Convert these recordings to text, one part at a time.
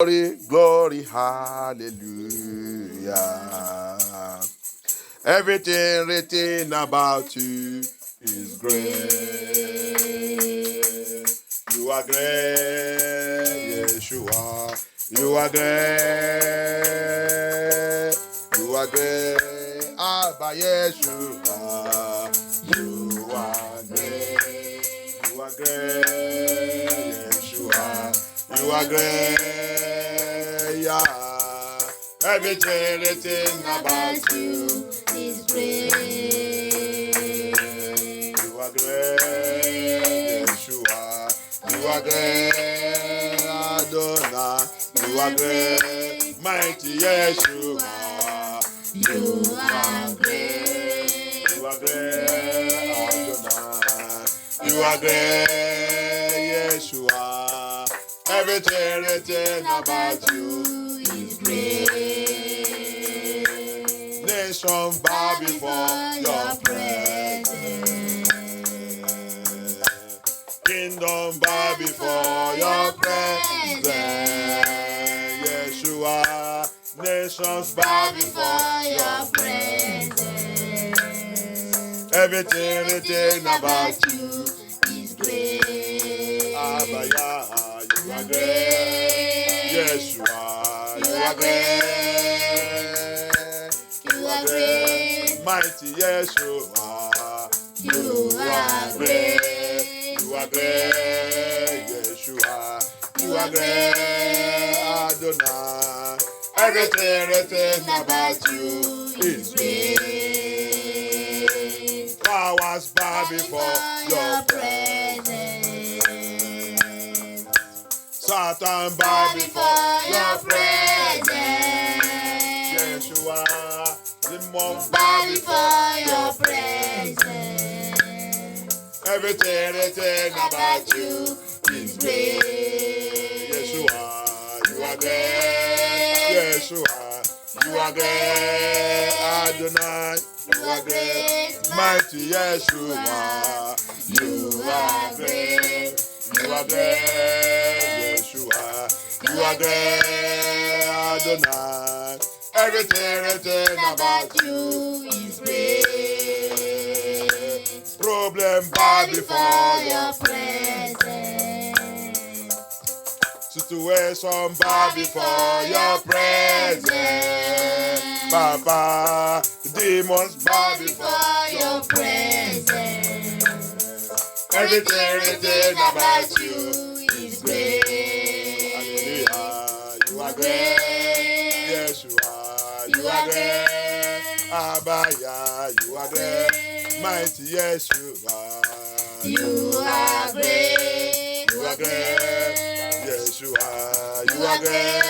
Glory, glory, hallelujah. Everything written about you is great. You are great, Yeshua. You are great. You are great, Abba Yeshua. You are great. You are great, Yeshua. You are great, yeah. Everything written about you is great. You are great, Yeshua. You are great, Adonai. You are great, mighty Yeshua. You are great. You are great, Adonai. You are great, Yeshua. Everything written about you is great. Nations bow before your presence. Kingdom bow before your presence. Yeshua. Nations bow before your presence. Everything written about you is great. Abba, you are great. Yeshua, you are great. You are great. Mighty Yeshua, you are great. You are great. Yeshua, you are great. Adonai, everything written about you is great. Powers bow before your presence. Satan bow before your presence. Yeshua, demons bow before your presence. Everything written about you is great. Yeshua, you are great. Yeshua, you are great. Adonai, you are great. Mighty Yeshua, you are great. You are great, Yeshua. You are great, Adonai. Everything written about you is great. Problem bow before your presence. Situation bow before your presence. Papa, demons bow before your presence. Everything written about you is great. Hallelujah. You are great. Yeshua, you are great. Abaya, you are great. Mighty Yeshua, you are great. You are great. Yeshua, you are great.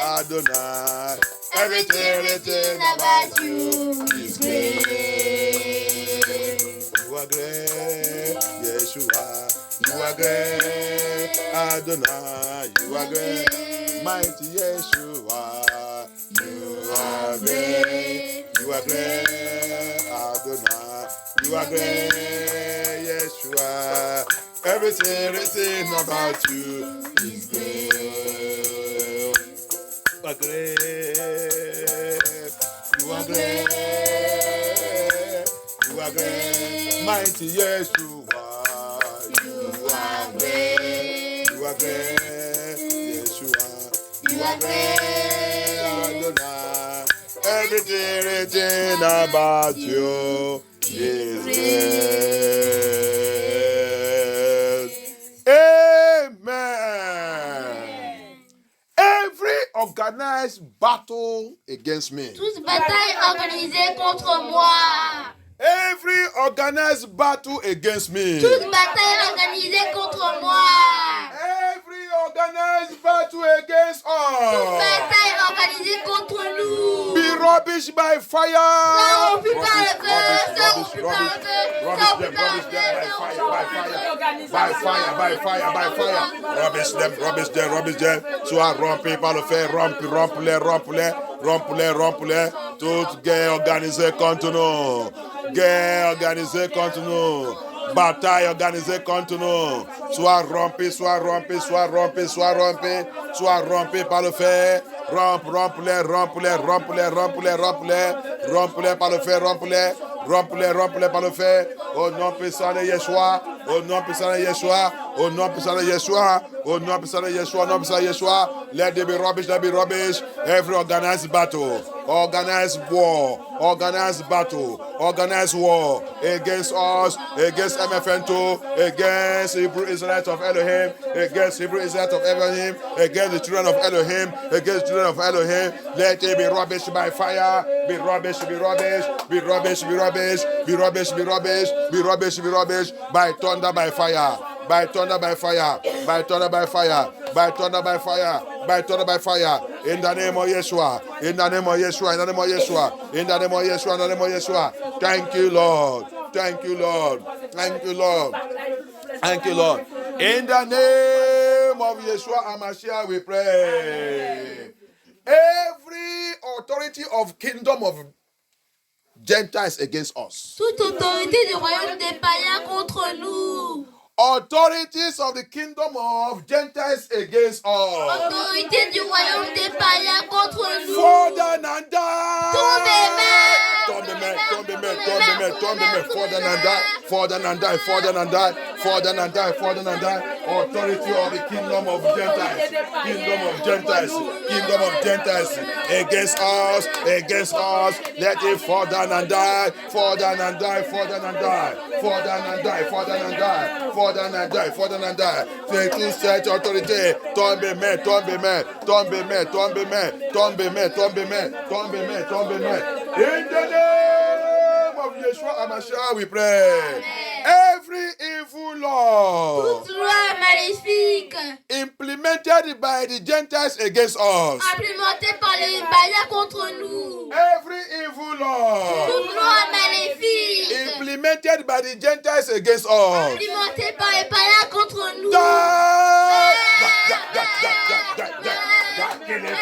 Adonai, everything written about you is great. You are great, Yeshua. You are great, Adonai. You are great, mighty Yeshua. You are great. You are great, Adonai. You are great, Yeshua. Everything written about you is great. You are great. You are great. You are great, mighty Yeshua. You are great. You are great, Yeshua. You are great, Adonai. Everything written about you is great. Amen. Every organized battle against me. Toute bataille organisée contre moi. Every organized battle against me. Toute bataille organisée contre moi. Every organized battle against Toute us. bataille organisée contre nous. Be rubbish by fire. Ça rompu par le feu. Ça rompu par le feu. Ça rompu par le feu. By fire. Rubbish them. Soit rompu par le feu, rompe-les. Toute guerre organisée contre nous. Bataille organisée contre nous. Soit rompue, soit rompue, soit rompue, soit rompue, soit rompue par le fer. Rompe-les, rompe-les, rompe-les, rompe-les, rompe-les, rompe-les par le fer, rompe-les, rompe-les, rompe-les par le fer. Au nom puissant de Yeshua, au nom puissant de Yeshua, au nom puissant de Yeshua, au nom puissant de Yeshua, au nom puissant de Yeshua. Let there be rubbish, let there be rubbish. Every organized battle, organized war, organized battle, organized war against us, against MFN2, against Hebrew Israelites of Elohim, against Hebrew Israelites of Elohim, against the children of Elohim, against the children of Elohim. Let it be rubbish by fire, be rubbish, be rubbish, be rubbish, be rubbish, be rubbish, be rubbish, be rubbish, be rubbish, by thunder, by fire. By thunder, by fire, by thunder, by fire, by thunder, by fire, by thunder, by fire, in the name of Yeshua, in the name of Yeshua, in the name of Yeshua, in the name of Yeshua, in the name of Yeshua. Thank you, Lord. Thank you, Lord. Thank you, Lord. Thank you, Lord. In the name of Yeshua HaMashiach, we pray. Every authority of kingdom of Gentiles against us. Toute autorité du royaume des païens contre nous. Authorities of the kingdom of Gentiles against us. Autorité du royaume des païens contre nous. Fall down and die. Tombez-moi. Fall down and die. Fall down and die. Fall down and die. Fall down and die. Fall down and die. Authority of the kingdom of Gentiles. Kingdom of Gentiles. Kingdom of Gentiles against us. Against us. Let it fall down and die. Fall down and die. Fall down and die. Fall down and die. Fall down and die. Fall down and die. Fall down and die. Thank you, cette autorité. Tombez-moi. Tombez-moi. Tombez-moi. Tombez-moi. Tombez-moi. Tombez-moi. Tombez-moi. Tombez-moi. In the name of Yeshua HaMashiach, we pray. Every evil law Toute loi maléfique implemented by the Gentiles against us. implémentée par les païens contre nous. Every evil law Toute loi maléfique implemented by the Gentiles against us. implémentée par les païens contre nous. Die! Kill it.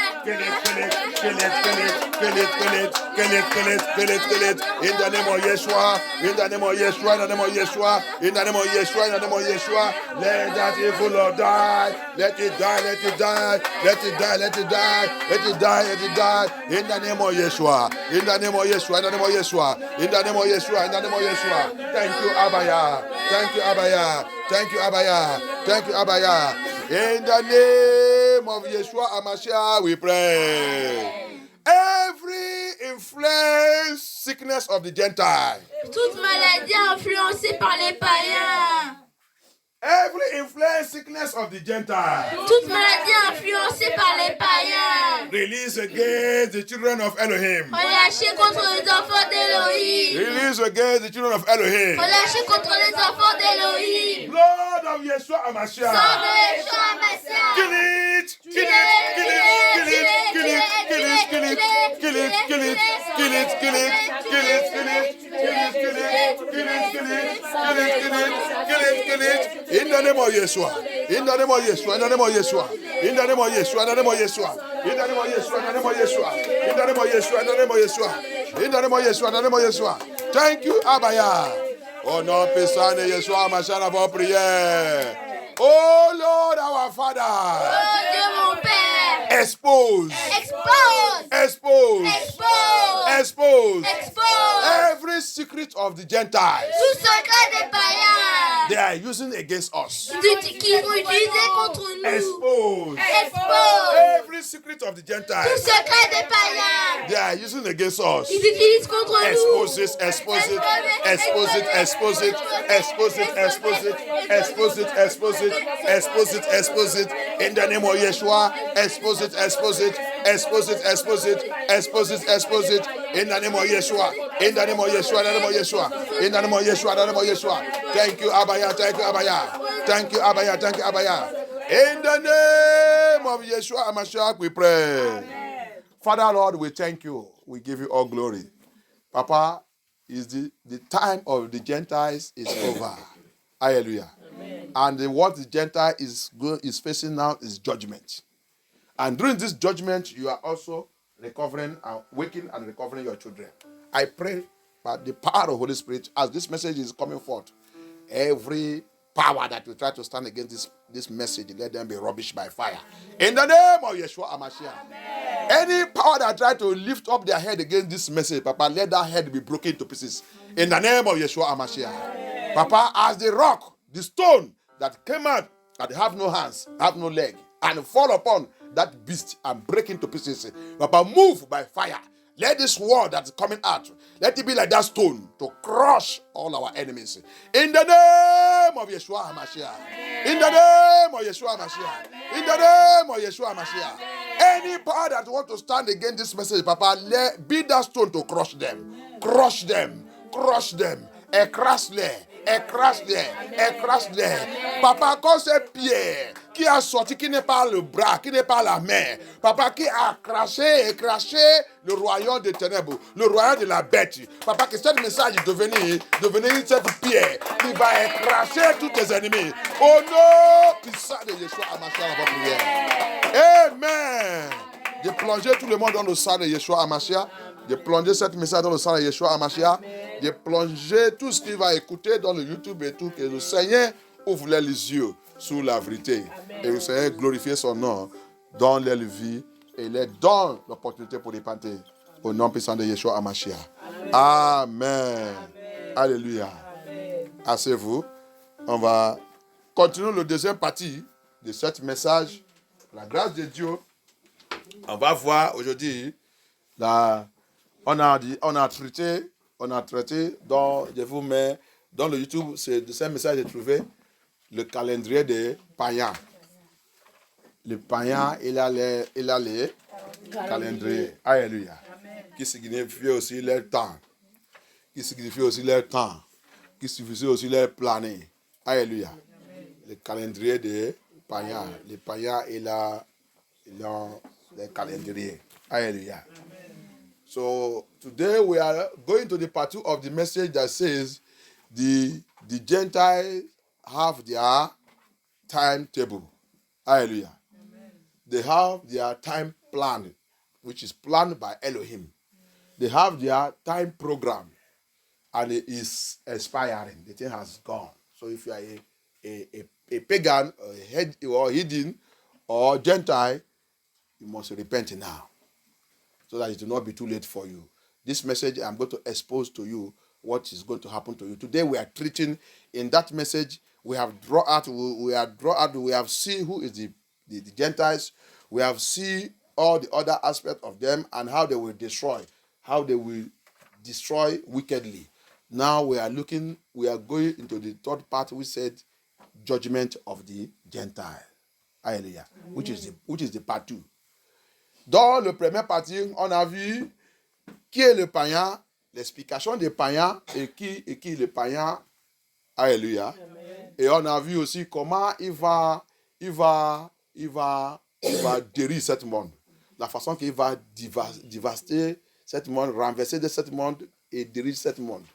In the name of Yeshua, in the name of Yeshua, in the name of Yeshua, in the name of Yeshua, in the name of Yeshua. Let that evil Lord die. Let it die, let it die, let it die, let it die, let it die, let it die. In the name of Yeshua, in the name of Yeshua, in the name of Yeshua, in the name of Yeshua, in the name of Yeshua. Thank you, Abaya. Thank you, Abaya. Thank you, Abaya. Thank you, Abaya. In the name of Yeshua HaMashiach, we pray. Every influence, sickness of the Gentile. Toute maladie influencée par les païens. Every influence, sickness of the Gentile. Toute maladie influencée par les païens. Release against the children of Elohim. Relâché contre les enfants d'Elohim. Release against the children of Elohim. Relâché contre les enfants d'Elohim. Blood of Yeshua HaMashiach. Sang de Yeshua HaMashiach. Kill it, kill it, kill it, kill it, kill it, kill it, kill it, kill it, kill it, kill it, kill it, kill it, kill it, kill it, kill it, kill it, kill it, kill it. In the name of Yeshua, in the name of Yeshua, in the name of Yeshua, in the name of Yeshua, in the name of Yeshua, in the name of Yeshua, in the name of Yeshua, in the name of Yeshua, in the name of Yeshua, in the name of Yeshua, in the name of Yeshua. Thank you, Abaya. Oh non, puissant de Yeshua, machin avant prière. Oh Lord, our Father. Oh Dieu mon Père. Expose. Expose. Expose. Expose. Expose. Expose. Every secret of the Gentiles Tout secret des païens. they are using against us. Qui sont utilisés contre nous. Expose. Expose. Every secret of the Tout Gentiles secret des païens. they are using against us. Ils utilisent contre nous. Expose it, expose it, expose it, expose it, expose it, expose it, expose it, expose it, expose it, expose it. In the name of Yeshua, expose it, expose it, expose it, expose it, expose it, expose it. In the name of Yeshua, in the name of Yeshua, in the name of Yeshua, in the name of Yeshua, in the name of Yeshua. Thank you, Abaya, thank you, Abaya, thank you, Abaya, thank you, Abaya. In the name of Yeshua HaMashiach, we pray. Father, Lord, we thank you. We give you all glory. Papa, is the time of the Gentiles is over. Hallelujah. Amen. And what the Gentile is facing now is judgment. And during this judgment, you are also recovering and waking and recovering your children. I pray by the power of the Holy Spirit, as this message is coming forth, Every power that will try to stand against this message, let them be rubbished by fire. In the name of Yeshua HaMashiach. Any power that try to lift up their head against this message, Papa, let that head be broken to pieces. In the name of Yeshua HaMashiach. Papa, as the rock, the stone that came out that have no hands, have no leg, and fall upon that beast and break into pieces. Papa, move by fire. Let this word that's coming out, let it be like that stone to crush all our enemies. In the name of Yeshua HaMashiach. In the name of Yeshua HaMashiach. In the name of Yeshua HaMashiach. Any power that want to stand against this message, Papa, be that stone to crush them. Crush them. Crush them. Écrase-les. Écrase-les. Écrase-les. Papa, quand c'est Pierre qui a sorti, qui n'est pas le bras, qui n'est pas la main, Papa, qui a écrasé le royaume des ténèbres, le royaume de la bête. Papa, que ce message devenir cette pierre qui va écraser tous tes ennemis. Au nom puissant de Yeshua HaMashiach, votre prière. Amen. De plonger tout le monde dans le sang de Yeshua HaMashiach, de plonger cette message dans le sang de Yeshua HaMashiach, de plonger tout ce qu'il va écouter dans le YouTube et tout, que le Seigneur ouvre les yeux sur la vérité. Amen. Et le Seigneur glorifie son nom, donne leur vie et leur donne l'opportunité pour repentir. Au nom puissant de Yeshua HaMashiach. Amen. Amen. Alléluia. Asseyez-vous. On va continuer le deuxième partie de ce message. La grâce de Dieu. On va voir aujourd'hui, on a traité, dans, je vous mets dans le YouTube, de ce message, j'ai trouvé le calendrier des païens. Le païen, il a les calendriers. Alléluia. Qui signifie aussi leur temps. Qui signifie aussi leur temps. Qui signifie aussi leur planning. Alléluia. Le calendrier des païens. Les païens, ils ont les calendriers. Hallelujah. So today we are going to the part 2 of the message that says the Gentiles have their timetable. Hallelujah. Amen. They have their time plan, which is planned by Elohim. They have their time program, and it is expiring. The thing has gone. So if you are a pagan or heathen or Gentile, you must repent now, so that it will not be too late for you. This message, I'm going to expose to you what is going to happen to you. Today we are treating, in that message, we have seen who is the Gentiles. We have seen all the other aspects of them and how they will destroy wickedly. Now we are going into the third part, which said judgment of the Gentile. Hallelujah. Which is the part 2. Dans le premier partie, on a vu qui est le païen, l'explication des païens et qui est le païen. Alléluia. Amen. Et on a vu aussi comment il va détruire ce monde. La façon qu'il va dévaster ce monde, renverser de ce monde et détruire ce monde.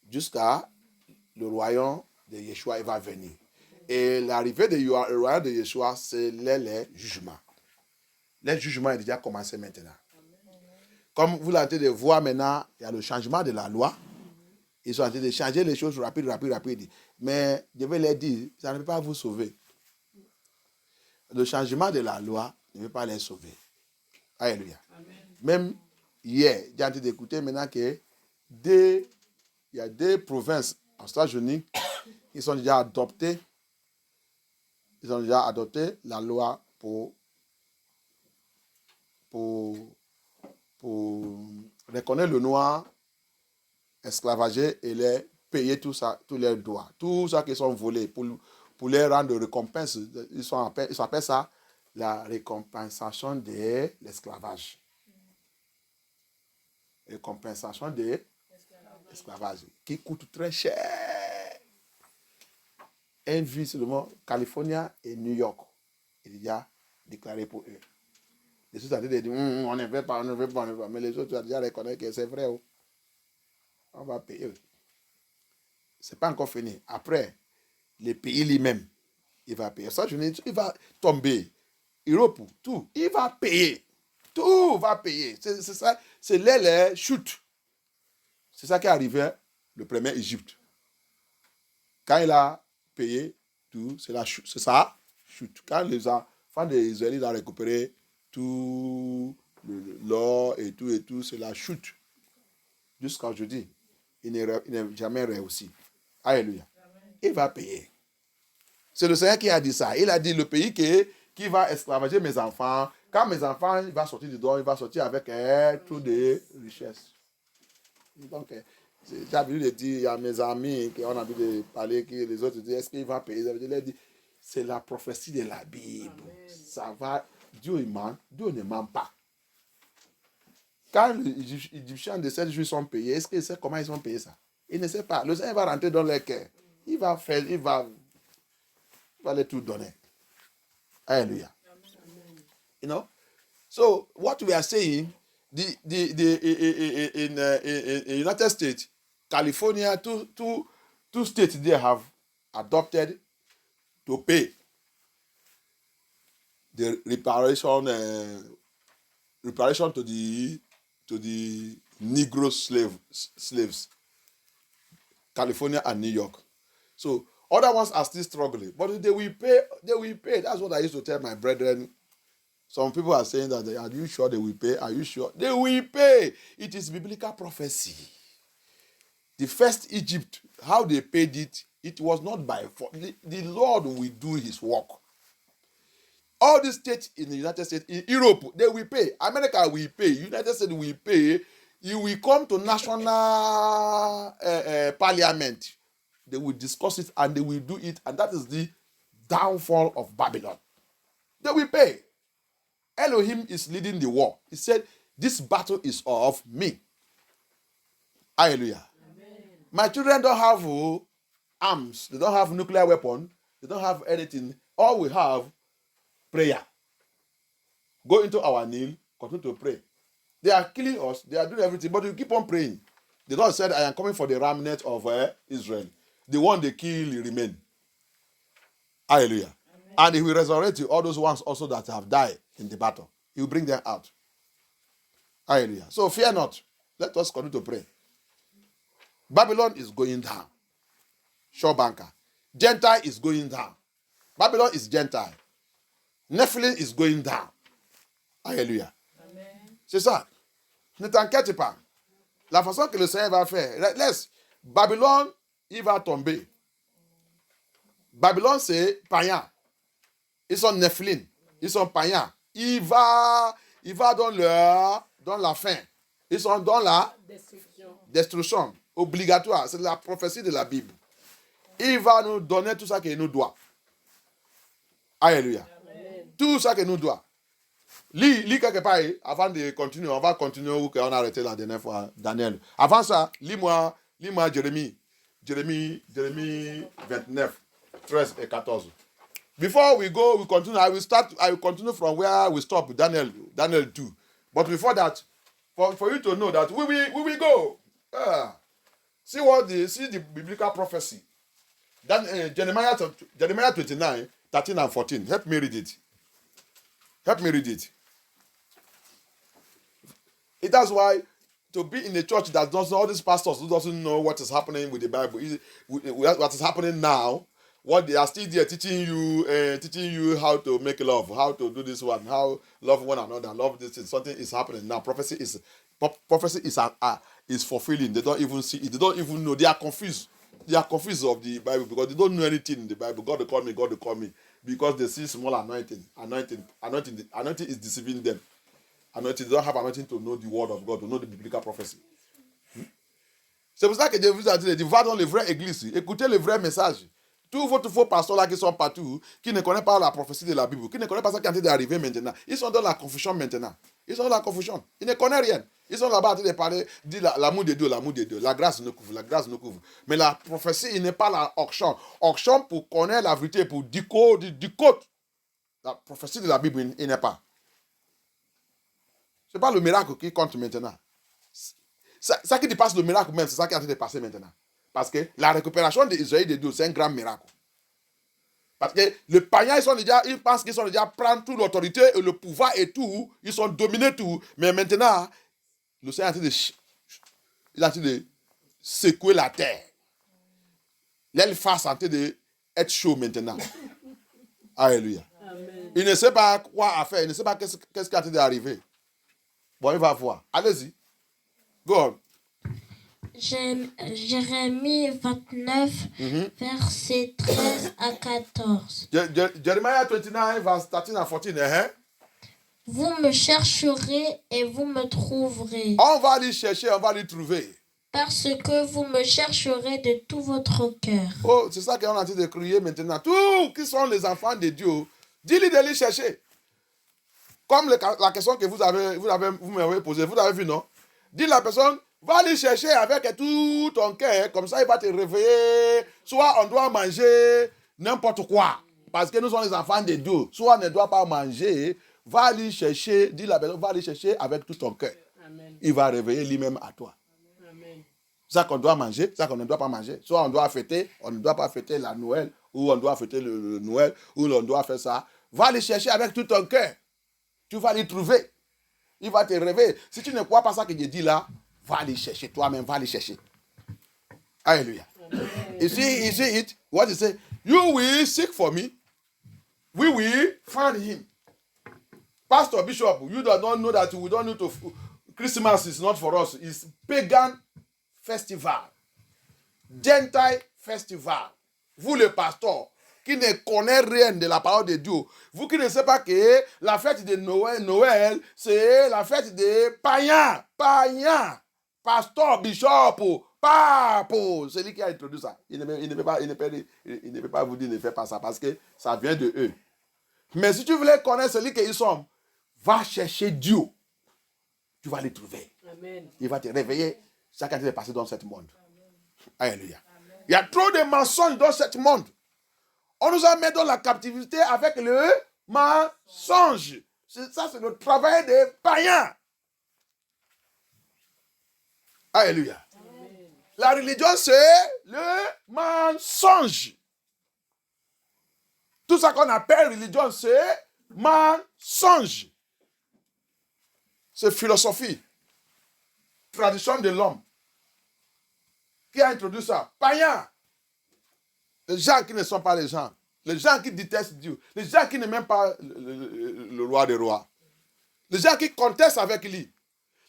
Jusqu'à le royaume de Yeshua, il va venir. Et l'arrivée du royaume de Yeshua, c'est les jugements. Le jugement est déjà commencé maintenant. Comme vous l'avez de voir maintenant, il y a le changement de la loi. Ils sont en train de changer les choses rapide. Mais je vais leur dire, ça ne peut pas vous sauver. Le changement de la loi ne peut pas les sauver. Alléluia. Même hier, j'ai en train d'écouter maintenant qu'il y a des provinces aux États-Unis qui ont déjà adopté la loi pour reconnaître le noir esclavagé et les payer tout ça, tous leurs droits, tout ça qui sont volés pour les rendre récompense. Ils appellent ça la récompensation de l'esclavage. Récompensation de l'esclavage qui coûte très cher. Un vie seulement, Californie et New York, il est déjà déclaré pour eux. Les autres ont dit, on ne veut pas. Mais les autres ont déjà reconnu que c'est vrai. On va payer. Ce n'est pas encore fini. Après, le pays lui-même, il va payer. Ça, il va tomber. Europe, tout. Il va payer. Tout va payer. C'est ça. C'est les chutes. C'est ça qui est arrivé le premier Égypte. Quand il a payé tout, c'est ça, chute. Quand les enfants des Israélites ont récupéré tout l'or et tout, c'est la chute. Jusqu'à aujourd'hui, il n'est jamais réussi. Alléluia. Il va payer. C'est le Seigneur qui a dit ça. Il a dit, le pays qui va esclavager mes enfants, quand mes enfants, il va sortir dedans, il va sortir avec tout des richesses. Donc, j'ai envie de dire à mes amis qui ont envie de parler, que les autres disent, est-ce qu'il va payer? Je leur dis, c'est la prophétie de la Bible. Ça va, Dieu ne ment pas. Quand les Égyptiens de 7 jours sont payés, est-ce qu'ils savent comment ils ont payé ça? Ils ne savent pas. Le Seigneur va rentrer dans leur cœur. Il va les tout donner. Hallelujah. You know? So, what we are saying, in United States, California, two states they have adopted to pay the reparation to the Negro slaves, California and New York. So other ones are still struggling, but they will pay. They will pay. That's what I used to tell my brethren. Some people are saying that, are you sure they will pay? Are you sure? They will pay. It is biblical prophecy. The first Egypt, how they paid it, it was not by force. The Lord will do his work. All the states in the United States, in Europe, they will pay. America will pay. United States will pay. You will come to national parliament. They will discuss it and they will do it. And that is the downfall of Babylon. They will pay. Elohim is leading the war. He said, this battle is of me. Hallelujah. Amen. My children don't have arms. They don't have nuclear weapon. They don't have anything. All we have, prayer. Go into our kneel, continue to pray. They are killing us. They are doing everything, but you keep on praying. The Lord said, I am coming for the remnant of Israel. The one they kill remain. Hallelujah. Amen. And he will resurrect you, all those ones also that have died in the battle. He will bring them out. Hallelujah. So fear not. Let us continue to pray. Babylon is going down. Sure banker. Gentile is going down. Babylon is Gentile. Nephilim is going down. Alléluia. Amen. C'est ça. Ne t'inquiète pas. La façon que le Seigneur va faire. Laisse. Babylone, il va tomber. Babylone, c'est païen. Ils sont Nephilim. Ils sont païens. Il va dans la fin. Ils sont dans la destruction obligatoire. C'est la prophétie de la Bible. Il va nous donner tout ça qu'il nous doit. Alléluia. Amen. Tout ça qu'il nous doit. Lis quelque part, avant de continuer, on va continuer où on a arrêté la dernière fois, Daniel. Avant ça, lis-moi Jérémie 29, 13 et 14. Before we go, we continue. I will continue from where we stop with Daniel 2. But before that, for you to know that we will go. See the biblical prophecy. Jeremiah 29, 13 and 14. Help me read it. That's why to be in a church that doesn't, all these pastors who doesn't know what is happening with the Bible, what is happening now, what they are still there teaching you how to make love, how to do this one, how love one another, love this thing. Something is happening now. Prophecy is fulfilling. They don't even see it. They don't even know. They are confused. They are confused of the Bible because they don't know anything in the Bible. God will call me. Because they see small anointing. Anointing is deceiving them. Anointing, they don't have anointing to know the word of God, to know the biblical prophecy. C'est pour ça que Dieu vous a dit, va dans les vraies églises, écoutez les vrais messages. Tous vos faux pasteurs là qui sont partout, qui ne connaissent pas la prophétie de la Bible, qui ne connaissent pas ça qui est en train d'arriver maintenant, ils sont dans la confusion maintenant. Ils sont dans la confusion. Ils ne connaissent rien. Ils sont là-bas en train de parler, dire l'amour de Dieu, la grâce nous couvre. Mais la prophétie, il n'est pas la auction. Auction pour connaître la vérité, pour décoder. La prophétie de la Bible, il n'est pas. Ce n'est pas le miracle qui compte maintenant. Ça qui dépasse le miracle même, c'est ça qui est en train de passer maintenant. Parce que la récupération d'Israël de Dieu, c'est un grand miracle. Parce que les païens, ils pensent qu'ils sont déjà prendre toute l'autorité et le pouvoir et tout. Ils sont dominés tout. Mais maintenant, le Seigneur est en train de secouer la terre. L'Elphas est en train d'être chaud maintenant. Alléluia. Amen. Il ne sait pas quoi faire. Il ne sait pas qu'est-ce qui est en train d'arriver. Bon, il va voir. Allez-y. Go on. Jérémie 29, versets 13 à 14. Jeremiah 29, verse 13 and 14. Vous me chercherez et vous me trouverez, On va aller chercher, on va aller trouver. parce que vous me chercherez de tout votre cœur. Oh, c'est ça qu'on est en train de crier maintenant. Tous qui sont les enfants de Dieu, dis-lui d'aller chercher. Comme la question que vous m'avez posée, vous avez vu, non? Dis la personne, va aller chercher avec tout ton cœur, comme ça il va te réveiller. Soit on doit manger n'importe quoi, parce que nous sommes les enfants de Dieu. Soit on ne doit pas manger, va aller chercher, dis la personne, va aller chercher avec tout ton cœur. Amen. Il va réveiller lui-même à toi. Amen. Ça qu'on doit manger, ça qu'on ne doit pas manger. Soit on doit fêter, on ne doit pas fêter la Noël, ou on doit fêter le Noël, ou on doit faire ça. Va aller chercher avec tout ton cœur. Tu vas les trouver. Il va te réveiller. Si tu ne crois pas ça que je dis là, va aller chercher toi-même, va aller chercher. Alléluia. You see it? What you say? You will seek for me. We will find him. Pastor Bishop, you do not know that we don't need to. Christmas is not for us. It's pagan festival. Gentile festival. Vous, le pasteur, qui ne connaît rien de la parole de Dieu, vous qui ne savez pas que la fête de Noël, c'est la fête des païens. Païens. Pasteur, bishop, pape. C'est lui qui a introduit ça. Il ne peut pas vous dire ne faites pas ça parce que ça vient de eux. Mais si tu voulais connaître celui qu'ils sont, va chercher Dieu. Tu vas les trouver. Amen. Il va te réveiller. Chacun est passé dans ce monde. Alléluia. Il y a trop de mensonges dans ce monde. On nous a mis dans la captivité avec le mensonge. Ça, c'est le travail des païens. Alléluia. Amen. La religion, c'est le mensonge. Tout ça qu'on appelle religion, c'est mensonge. C'est philosophie. Tradition de l'homme. Qui a introduit ça? Païens. Les gens qui ne sont pas les gens. Les gens qui détestent Dieu. Les gens qui n'aiment pas le roi des rois. Les gens qui contestent avec lui.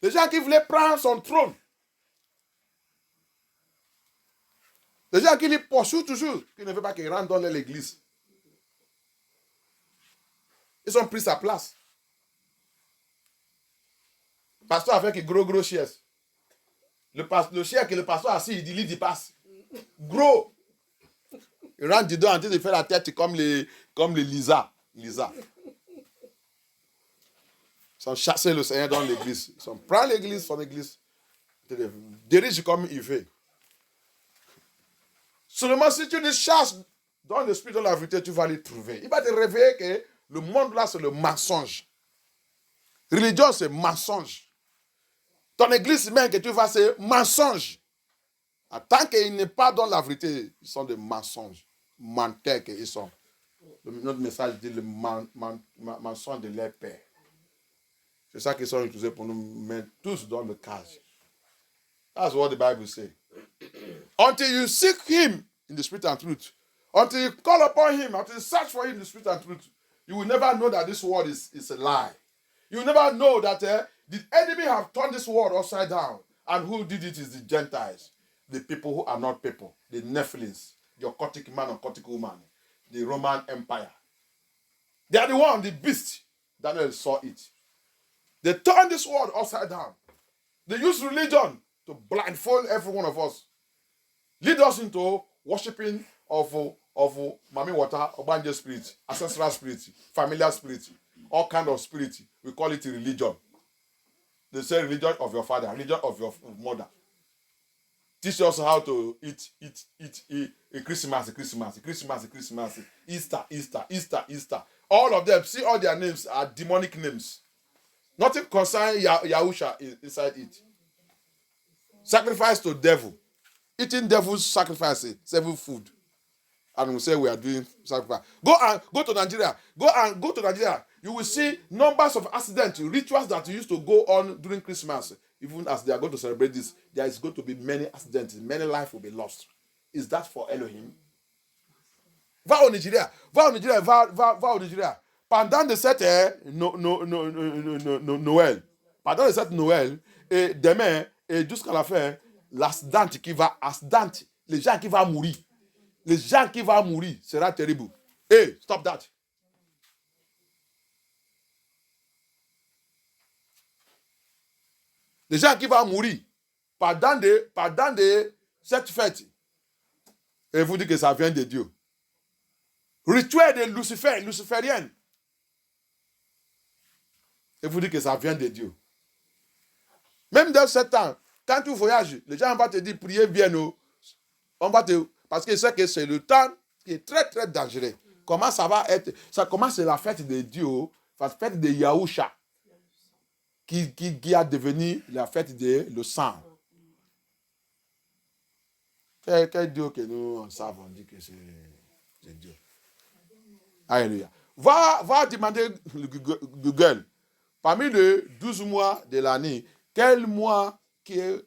Les gens qui voulaient prendre son trône. Les gens qui lui poursuivent toujours. Qui ne veulent pas qu'il rentre dans l'église. Ils ont pris sa place. Le pasteur avec gros chaises. Le chien que le pasteur assis, il dit passe. Gros. Il rentre dedans en train de faire la tête comme les Lisa. Ils ont chassé le Seigneur dans l'église. Ils ont pris l'église, son église. Ils dirigent comme il veut. Seulement si tu les chasses dans l'esprit de la vérité, tu vas les trouver. Il va te réveiller que le monde là, c'est le mensonge. Religion, c'est mensonge. Ton église même que tu vas, c'est mensonge. Tant qu'il n'est pas dans la vérité, ils sont des mensonges. Menteurs qu'ils sont. Notre message dit le mensonge de leur père. C'est ça qu'ils sont utilisés pour nous mettre tous dans le cage. That's what the Bible says. Until you seek him in the spirit and truth, until you call upon him, until you search for him in the spirit and truth, you will never know that this word is a lie. You will never know that the enemy have turned this world upside down. And who did it is the Gentiles. The people who are not people. The Nephilims. The occultic man and occultic woman. The Roman Empire. They are the one, the beast. Daniel saw it. They turned this world upside down. They use religion to blindfold every one of us. Lead us into worshipping of Mami Water, Obanje spirit, ancestral spirit, familiar spirit, all kind of spirit. We call it a religion. They say religion of your father, religion of your mother. Teach us how to eat Christmas, Easter. All of them, see all their names are demonic names. Nothing concerning Yahusha inside it. Sacrifice to devil. Eating devil's sacrifice, devil food. And we say we are doing sacrifice. Go to Nigeria. Go to Nigeria. You will see numbers of accidents, rituals that used to go on during Christmas. Even as they are going to celebrate this, there is going to be many accidents. Many lives will be lost. is that for Elohim? Va au Nigeria. Va au Nigeria. Pendant de cette Noël, pendant de cette Noël, et demain, et jusqu'à la fin, l'accident qui va, les gens qui vont mourir. Les gens qui vont mourir sera terrible. Hey, stop that. Les gens qui vont mourir pendant cette fête, et vous dites que ça vient de Dieu. Rituel de Lucifer, luciférienne. Et vous dites que ça vient de Dieu. Même dans ce temps, quand tu voyages, les gens vont te dire, priez bien. Parce qu'ils savent que c'est le temps qui est très, très dangereux. Comment ça va être? Ça commence la fête de Dieu, la fête de Yahusha, qui a devenu la fête de le sang. Quel Dieu que nous savons, on dit que c'est Dieu. Alléluia. Va demander Google. Parmi les 12 mois de l'année, quel mois qui est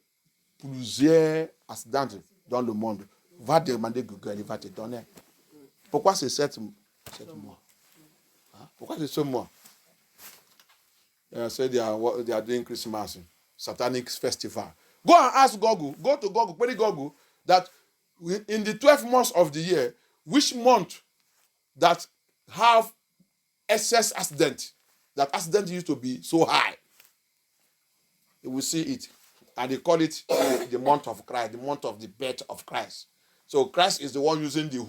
plusieurs accidents dans le monde? Va demander Google, il va te donner. Pourquoi c'est 7 mois? Hein? Pourquoi c'est ce mois? Say they are doing Christmas, Satanic festival. Go and ask Google. Go to Google, query Google, that in the 12 months of the year, which month that have excess accident, that accident used to be so high. You will see it. And they call it the month of Christ, the month of the birth of Christ. So Christ is the one using the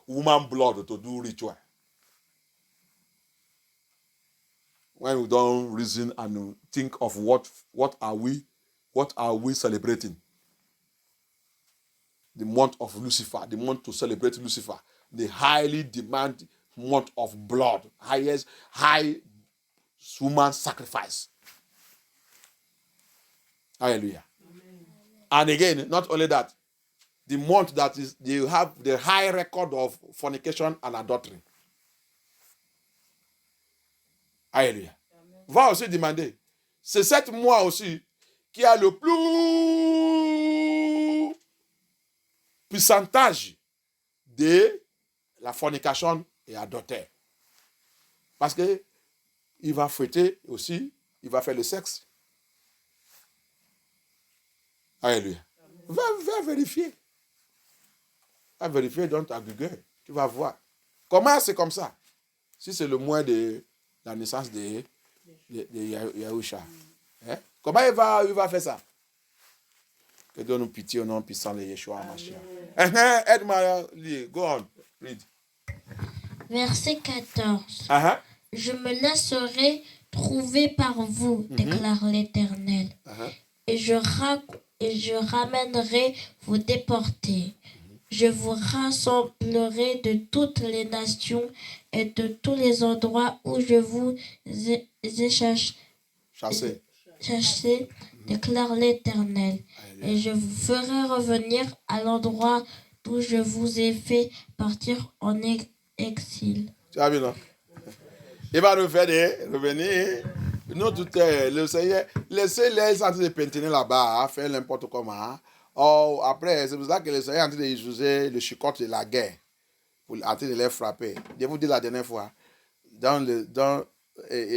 woman blood to do ritual. When we don't reason and think of what are we celebrating? The month of Lucifer, the month to celebrate Lucifer, the highly demand month of blood, high human sacrifice. Hallelujah. Amen. And again, not only that, the month that is they have the high record of fornication and adultery. Alléluia. Va aussi demander. C'est 7 mois aussi qui a le plus pourcentage de la fornication et adultère. Parce que il va fêter aussi, il va faire le sexe. Alléluia. Va vérifier. Va vérifier dans ta Google. Tu vas voir. Comment c'est comme ça? Si c'est le mois de la naissance de Yahusha. Hein? Comment il va faire ça? Que Dieu nous pitié au nom puissant de Yeshua Mashiach. Aide-moi, go on, read. Verset 14. Uh-huh. Je me laisserai trouver par vous, déclare l'Éternel, et je ramènerai vos déportés. Je vous rassemblerai de toutes les nations et de tous les endroits où je vous ai chassés, déclare l'Éternel. Et je vous ferai revenir à l'endroit d'où je vous ai fait partir en exil. Tu as vu, non? Il va nous faire revenir. Nous, tout le Seigneur, laissez-les en train de pentiner là-bas, faire n'importe comment. Oh, après, c'est pour ça que le Seigneur est en train d'utiliser le chicotte de la guerre pour en train de les frapper. Je vous dis la dernière fois,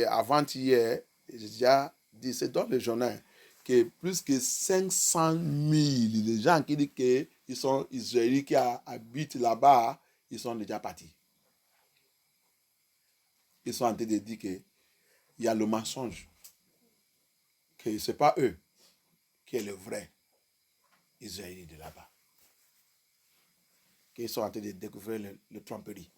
avant-hier, j'ai déjà dit, c'est dans le journal que plus que 500 000 les gens qui disent qu'ils sont Israéliens qui habitent là-bas, ils sont déjà partis. Ils sont en train de dire qu'il y a le mensonge, que ce n'est pas eux qui est le vrai Israélien de là-bas. Qu'ils sont en train de découvrir le tromperie.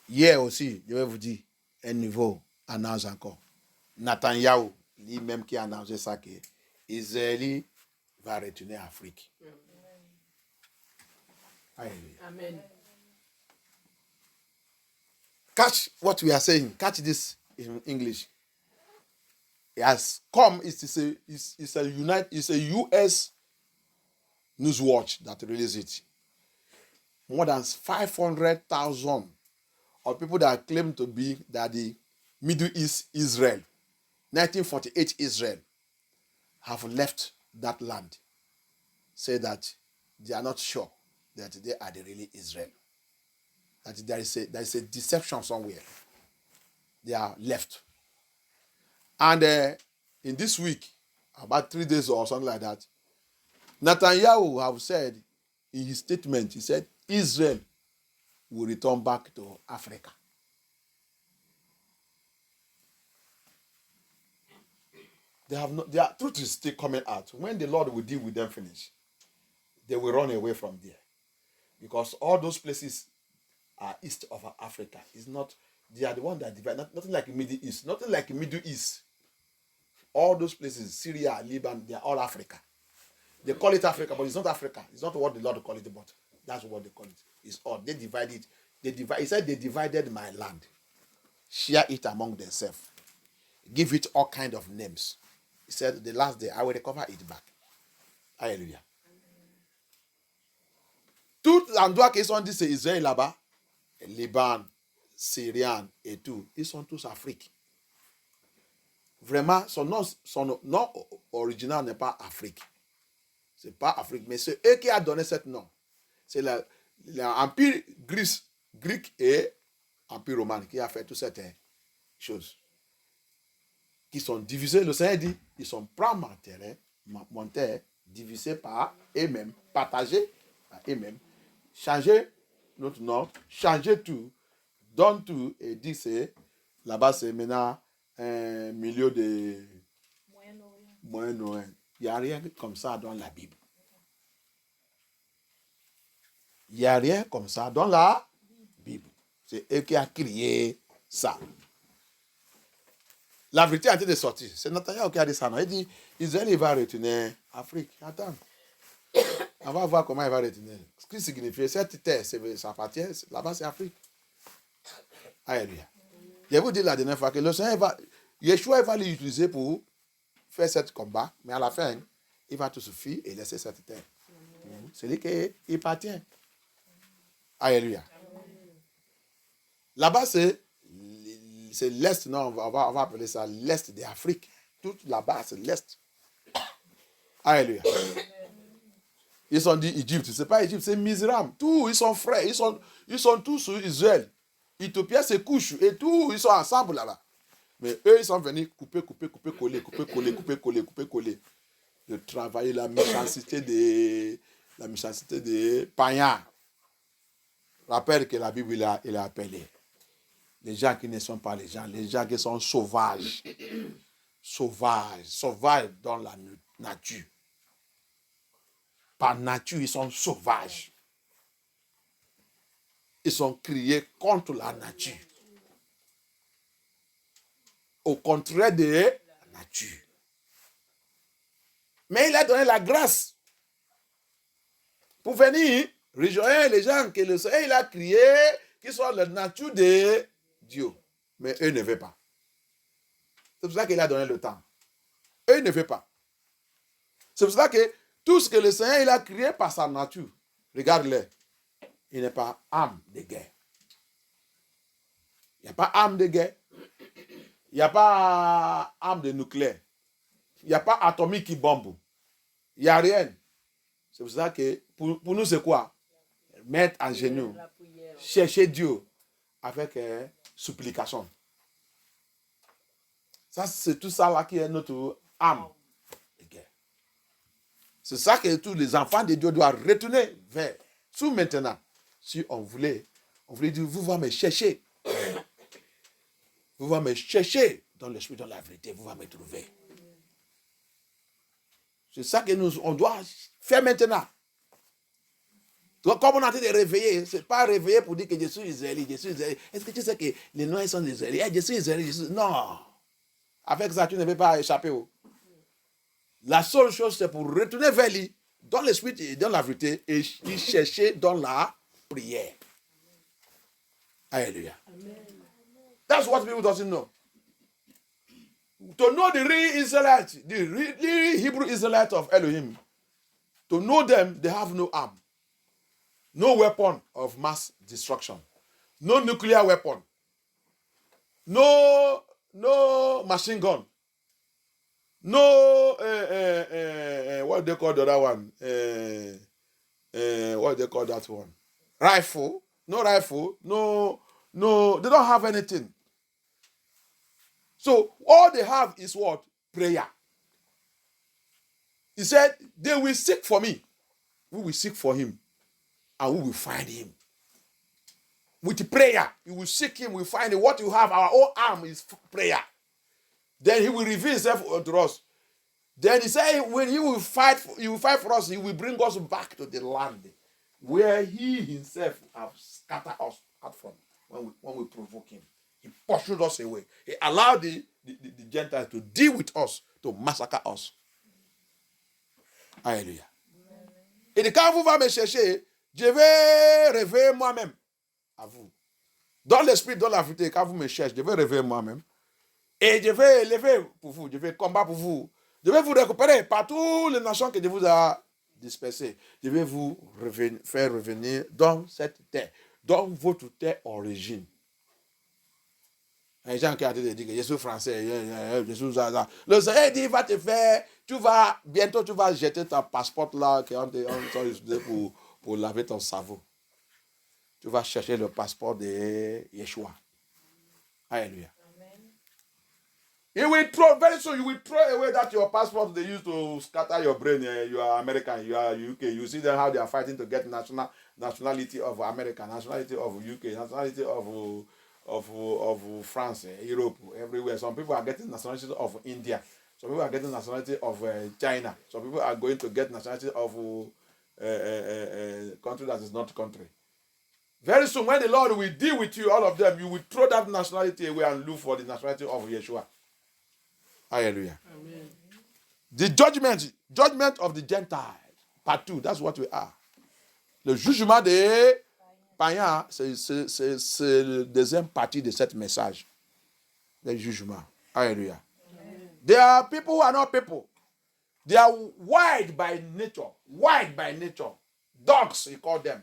Hier aussi, je vais vous dire, un nouveau annonce encore. Netanyahu, lui-même qui a annoncé ça, que Israël va retourner en Afrique. Amen. Catch what we are saying. Catch this in English. It has come. It's a U.S. news watch that released it. More than 500,000 of people that claim to be that the Middle East Israel, 1948 Israel, have left that land. Say that they are not sure that they are the really Israel. That there is a deception somewhere. They are left. And in this week, about 3 days or something like that, Netanyahu have said in his statement, he said, Israel will return back to Africa. Their truth is still coming out. When the Lord will deal with them finish, they will run away from there. Because all those places are east of Africa. It's not, they are the one that divide, nothing like the Middle East. Nothing like the Middle East. All those places, Syria, Lebanon, they are all Africa. They call it Africa, but it's not Africa. It's not what the Lord call it, but that's what they call it. It's all. They divide it. He said they divided my land. Share it among themselves. Give it all kind of names. He said, the last day, I will recover it back. Hallelujah. Tout l'endroit qui sont dit, c'est Israël là-bas. Liban, Syrian et tout. Ils sont tous Afrique. Vraiment, son nom original n'est pas Afrique. C'est pas Afrique, mais c'est eux qui a donné ce nom. C'est l'Empire grec et l'Empire romain qui a fait toutes ces choses. Qui sont divisés, le Seigneur dit, ils sont prendre mon terre, divisés par eux-mêmes, partagés par eux-mêmes, changer notre nom, changer tout, donne tout, et dit c'est, là-bas c'est maintenant un milieu de Moyen-Orient. Il n'y a rien comme ça dans la Bible. Il n'y a rien comme ça dans la Bible. C'est eux qui ont créé ça. La vérité a été de sortir. C'est Netanyahu qui a dit ça. Il dit, Israël va retourner en Afrique. Attends. On va voir comment il va retourner. Ce qui signifie, cette terre, ça appartient, là-bas c'est Afrique. Alléluia. Je vous dis la dernière fois que le Seigneur Yeshua va l'utiliser pour faire ce combat, mais à la fin, il va tout suffire et laisser cette terre. C'est lui qui y appartient. Alléluia. Là-bas, c'est l'Est, non, on va appeler ça l'Est de l'Afrique. Tout là-bas, c'est l'Est. Alléluia. Ils sont dit Égypte, c'est pas Égypte, c'est Mizram. Tous, ils sont frères, ils sont tous sur Israël. Éthiopien se couche et tous, ils sont ensemble là-bas. Mais eux, ils sont venus couper, coller. De travailler la méchanceté des païens. Rappelle que la Bible, il a appelé. Les gens qui ne sont pas les gens qui sont sauvages. Sauvages dans la nature. Par nature, ils sont sauvages. Ils sont criés contre la nature. Au contraire de la nature. Mais il a donné la grâce pour venir rejoindre les gens que le Seigneur a crié, qui sont la nature de Dieu. Mais eux ne veulent pas. C'est pour ça qu'il a donné le temps. Eux ne veulent pas. C'est pour ça que tout ce que le Seigneur a créé par sa nature, regarde-le, il n'est pas âme de guerre. Il n'y a pas âme de guerre. Il n'y a pas arme de nucléaire. Il n'y a pas atomique qui bombe. Il n'y a rien. C'est pour ça que pour nous, c'est quoi? Mettre en genoux. Chercher Dieu avec supplication. Ça, c'est tout ça là qui est notre âme de guerre. C'est ça que tous les enfants de Dieu doivent retourner vers. Sous maintenant, si on voulait dire, vous allez me chercher. Vous allez me chercher dans l'esprit, dans la vérité, vous allez me trouver. C'est ça que on doit faire maintenant. Donc, comme on a été réveillé, ce n'est pas réveillé pour dire que je suis israélien, Est-ce que tu sais que les Noirs sont israéliens? Je suis israélien, Non. Avec ça, tu ne peux pas échapper. La seule chose, c'est pour retourner vers lui, dans l'esprit et dans la vérité, et chercher dans la prière. Alléluia. That's what people don't know. To know the real Israelites, the real Hebrew Israelites of Elohim, to know them, they have no arm, no weapon of mass destruction, no nuclear weapon, no machine gun, no what they call the other one, what do they call that one? Rifle. No rifle. No, they don't have anything. So all they have is what? Prayer. He said, they will seek for me. We will seek for him. And we will find him. With prayer, you will seek him, we will find him. What you have, our own arm is prayer. Then he will reveal himself unto us. Then he said, when he will fight for us, he will bring us back to the land where he himself has scattered us out from when we provoke him. He pursued us away. He allowed the Gentiles to deal with us, to massacre us. Alléluia. Et quand vous allez me chercher, je vais réveiller moi-même à vous. Dans l'esprit, dans la vérité, quand vous me cherchez, je vais réveiller moi-même. Et je vais élever pour vous, je vais combattre pour vous. Je vais vous récupérer par toutes les nations que Dieu vous a dispersées. Je vais vous faire revenir dans cette terre, dans votre terre origine. Les gens qui ont dit que je suis français, je suis ça. Le Seigneur dit, va te faire, bientôt tu vas jeter ton passeport là, qu'on t'a utilisé pour laver ton cerveau. Tu vas chercher le passeport de Yeshua. Alléluia. You will throw, very soon you will throw away that your passport they used to scatter your brain. You are American, you are UK. You see them how they are fighting to get nationality of America, nationality of UK, nationality of France, Europe, everywhere. Some people are getting nationality of India. Some people are getting nationality of China. Some people are going to get nationality of country that is not country. Very soon, when the Lord will deal with you, all of them, you will throw that nationality away and look for the nationality of Yeshua. Hallelujah. Amen. The judgment of the Gentiles, part 2, that's what we are. Le jugement des païens, c'est la deuxième partie de cette message. Le jugement. Hallelujah. Amen. There are people who are not people. They are wild by nature. Wild by nature. Dogs, you call them.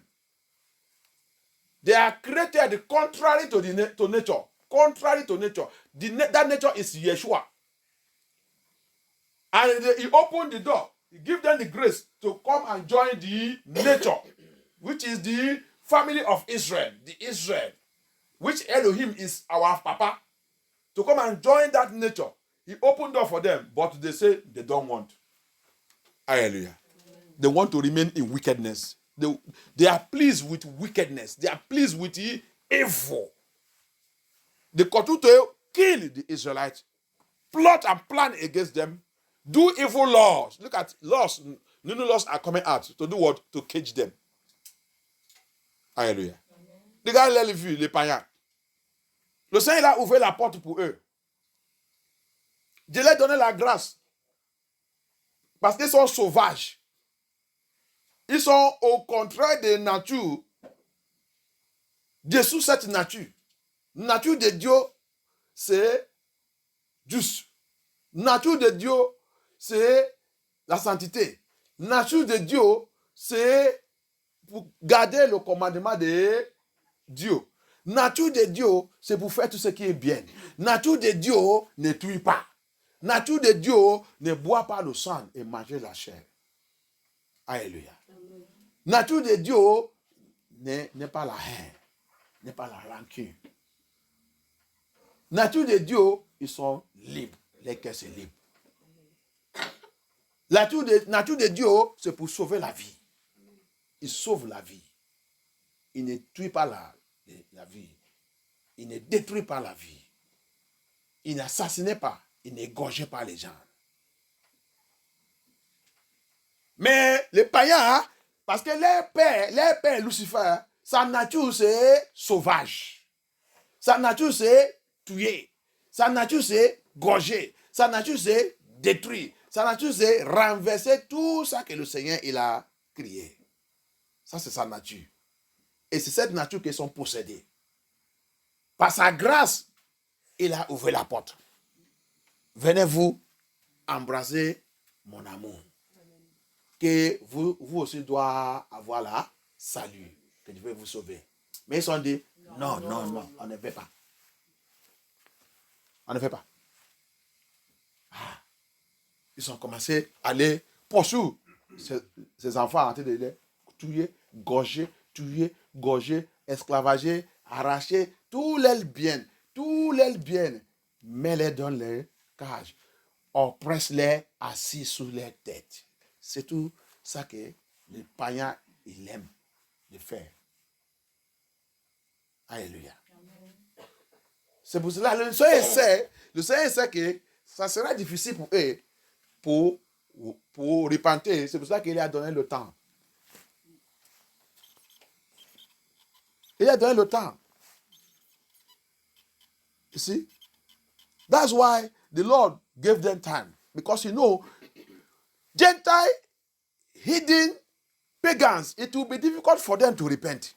They are created contrary to nature. Contrary to nature. That nature is Yeshua. And he opened the door. He gave them the grace to come and join the nature, which is the family of Israel, the Israel, which Elohim is our Papa, to come and join that nature. He opened door for them, but they say they don't want. Hallelujah. They want to remain in wickedness. They are pleased with wickedness. They are pleased with the evil. They continue to kill the Israelites, plot and plan against them, do evil laws. Look at laws. New laws are coming out. To do what? To cage them. Alléluia. Regardez les vues, les païens. Le Seigneur a ouvert la porte pour eux. Dieu leur a donné la grâce. Parce qu'ils sont sauvages. Ils sont au contraire de nature. Dessous cette nature. Nature de Dieu, c'est juste. Nature de Dieu, c'est la sainteté. Nature de Dieu, c'est pour garder le commandement de Dieu. Nature de Dieu, c'est pour faire tout ce qui est bien. Nature de Dieu ne tue pas. Nature de Dieu ne boit pas le sang et mange la chair. Alléluia. Nature de Dieu n'est pas la haine, n'est pas la rancune. Nature de Dieu, ils sont libres. Les cœurs sont libres. La nature de Dieu, c'est pour sauver la vie. Il sauve la vie. Il ne tue pas la vie. Il ne détruit pas la vie. Il n'assassinait pas. Il n'égorgeait pas les gens. Mais les païens, parce que leur père Lucifer, sa nature c'est sauvage. Sa nature c'est tuer. Sa nature c'est gorger. Sa nature c'est détruire. Sa nature c'est renverser tout ça que le Seigneur il a créé. Ça c'est sa nature. Et c'est cette nature qu'ils sont possédés. Par sa grâce, il a ouvert la porte. Venez-vous embrasser mon amour. Que vous aussi doit avoir la salut. Que Dieu veut vous sauver. Mais ils ont dit, non, on ne fait pas. On ne fait pas. Ils ont commencé à aller poursuivre ces enfants en train de les tuer, gorger, esclavager, arracher tous leurs biens, mets-les dans les cages, oppresse-les assis sous les têtes. C'est tout ça que le païen, il aime de faire. Alléluia. C'est pour cela, le Seigneur sait que ça sera difficile pour eux pour repentir. C'est pour ça qu'il a donné le temps. Il a donné le temps. You see? That's why the Lord gave them time. Because Gentile, hidden pagans, it will be difficult for them to repent.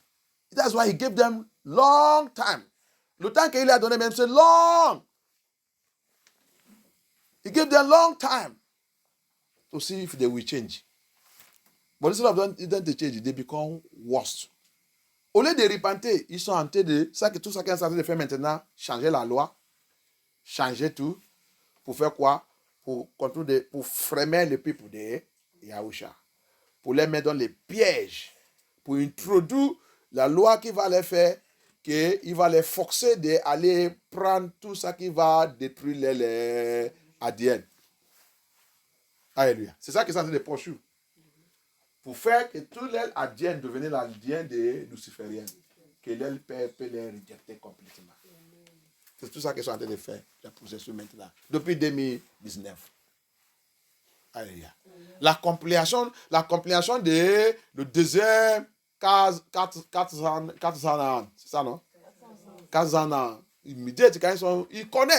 That's why he gave them long time. Le temps qu'il a donné même, c'est long. He gave them long time to see if they will change. But instead of them to change, they become worse. Au lieu de repenter, ils sont en train de... Tout ça qu'ils sont en train de faire maintenant, changer la loi, changer tout. Pour faire quoi? Pour freiner le peuple de Yahusha. Pour les mettre dans les pièges. Pour introduire la loi qui va les faire, qu'il va les forcer d'aller prendre tout ça qui va détruire les ADN. Alléluia. C'est ça qu'ils sont en train de poursuivre. Pour faire que tous les ADN deviennent l'ADN des lucifériens. Que les pères peut les rejeter complètement. C'est tout ça qu'ils sont en train de faire, la processus maintenant, depuis 2019. Alléluia. La compréhension de le deuxième 400 ans. C'est ça, non? 400 ans. Il connaît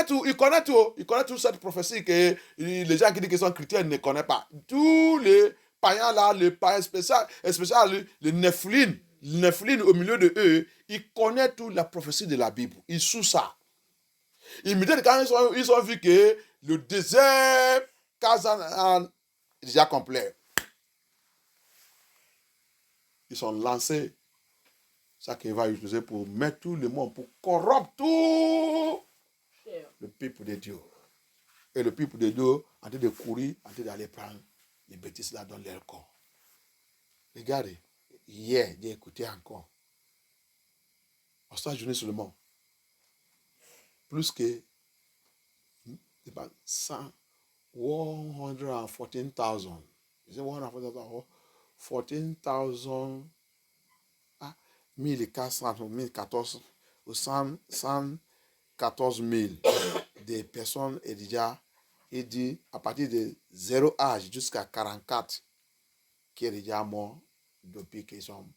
toute cette prophétie que les gens qui disent qu'ils sont chrétiens ne connaissent pas. Tous les païens là, les païens spécial les Nephilim au milieu de eux, ils connaissent toute la prophétie de la Bible. Ils sous ça. Immédiatement, quand ils ont vu que le deuxième 400 ans est déjà complet, ils sont lancés. Ça qu'il va utiliser pour mettre tout le monde, pour corrompre tout le peuple de Dieu. Et le peuple de Dieu, en train de courir, en train d'aller prendre les bêtises là dans leur corps. Regardez, hier, j'ai écouté encore. En cette journée seulement, plus que 114,000. Is it 114,000? 14,000. 1400, 1014 ou 114 000 des personnes est déjà, il dit, à partir de 0 âge jusqu'à 44 qui est déjà mort depuis qu'ils ont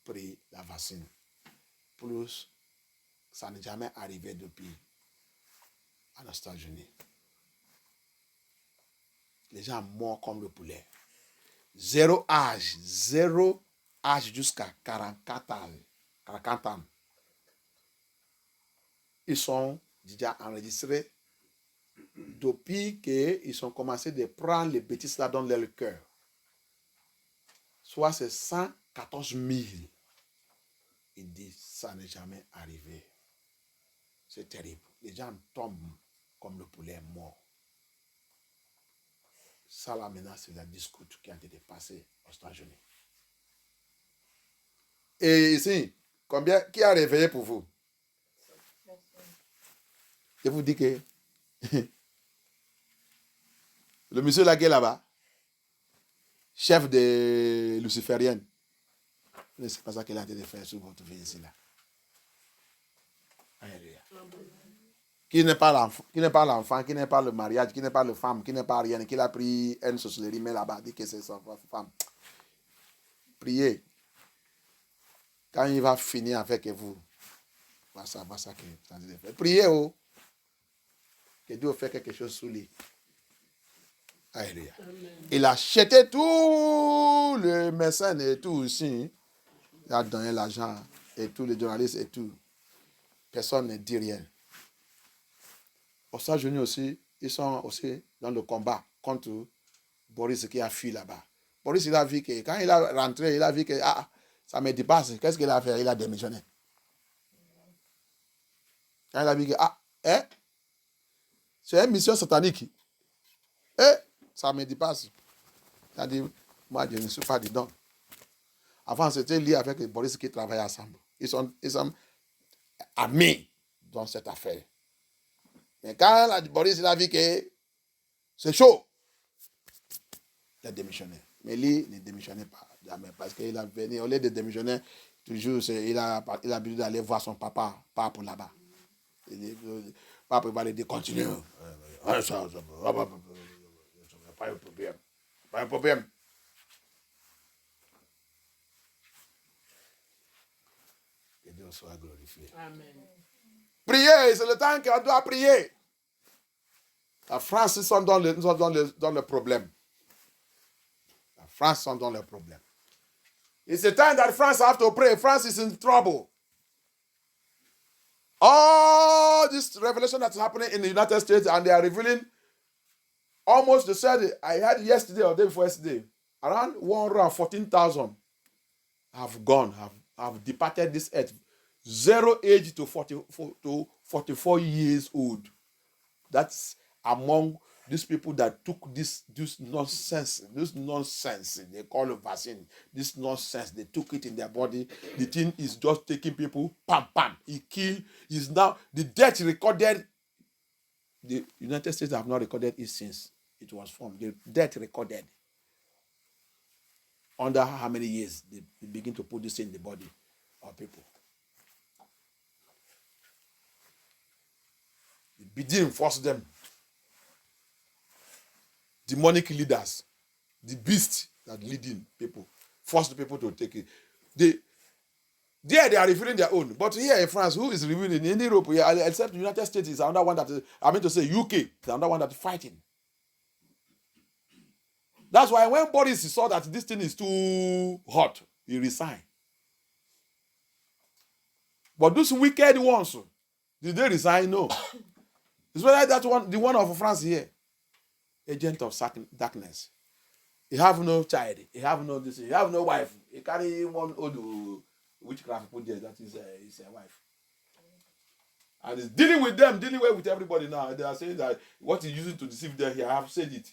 pris la vaccine. Plus, ça n'est jamais arrivé depuis en États-Unis. Les gens morts comme le poulet. 0 âge jusqu'à 44 ans. Ils sont déjà enregistrés depuis qu'ils ont commencé de prendre les bêtises là dans leur cœur. Soit c'est 114 000. Ils disent, ça n'est jamais arrivé. C'est terrible. Les gens tombent comme le poulet mort. Ça là maintenant, c'est la discours qui a été passée aux États-Unis. Et ici, qui a réveillé pour vous? Je vous dis que le monsieur là qui est là-bas, chef de luciférienne, c'est pas ça qu'il a été de faire sur votre vie ici là. Alléluia. Qui n'est pas l'enfant, qui n'est pas le mariage, qui n'est pas le femme, qui n'est pas rien, qui a pris une sorcellerie, mais là-bas, dit que c'est sa femme. Priez. Quand il va finir avec vous, voilà ça que ça dit de faire. Priez, que Dieu fait quelque chose sous lui. Alléluia. Il a acheté tout le médecin et tout ici. Il a donné l'argent et tous les journalistes et tout. Personne ne dit rien. Aux États-Unis aussi, ils sont aussi dans le combat contre Boris qui a fui là-bas. Boris, il a vu que quand il a rentré, il a vu que ça me dépasse. Qu'est-ce qu'il a fait? Il a démissionné. Quand il a vu que c'est une mission satanique. Ça me dépasse. Il a dit, moi je ne suis pas dedans. Avant, c'était lié avec Boris qui travaillaient ensemble. Ils sont amis dans cette affaire. Mais quand Boris il a vu que c'est chaud, il a démissionné. Mais lui ne démissionnait pas jamais parce qu'il a venu, au lieu de démissionner, toujours il a l'habitude d'aller voir son papa, pas pour là-bas. Papa va lui dire continue. Pas un problème. Pas un problème. Que Dieu soit glorifié. Amen. Priez, c'est le temps qu'on doit prier. La France, ils sont dans le problème. La France sont dans le problème. It's the time that France have to pray. France is in trouble. All this revelation that's happening in the United States, and they are revealing almost the same. I had yesterday or day before yesterday, around 114,000 have gone, have departed this earth. 0 age to 44 years old. That's among these people that took this nonsense they call it vaccine, this nonsense, they took it in their body. The thing is just taking people, pam. Is now the death recorded. The United States have not recorded it since it was formed. The death recorded. Under how many years they begin to put this in the body of people. They didn't force them. Demonic leaders, the beast that leading people, force the people to take it. They are revealing their own. But here in France, who is revealing? In Europe, except the United States is another one that is, UK is another one that is fighting. That's why when Boris saw that this thing is too hot, he resigned. But those wicked ones, did they resign? No. It's whether that one, the one of France here, agent of darkness. He have no child. He have no this. He have no wife. He carry one old witchcraft put there. That is his wife. And he's dealing with them, dealing with everybody now. They are saying that what he's using to deceive them here. I have said it.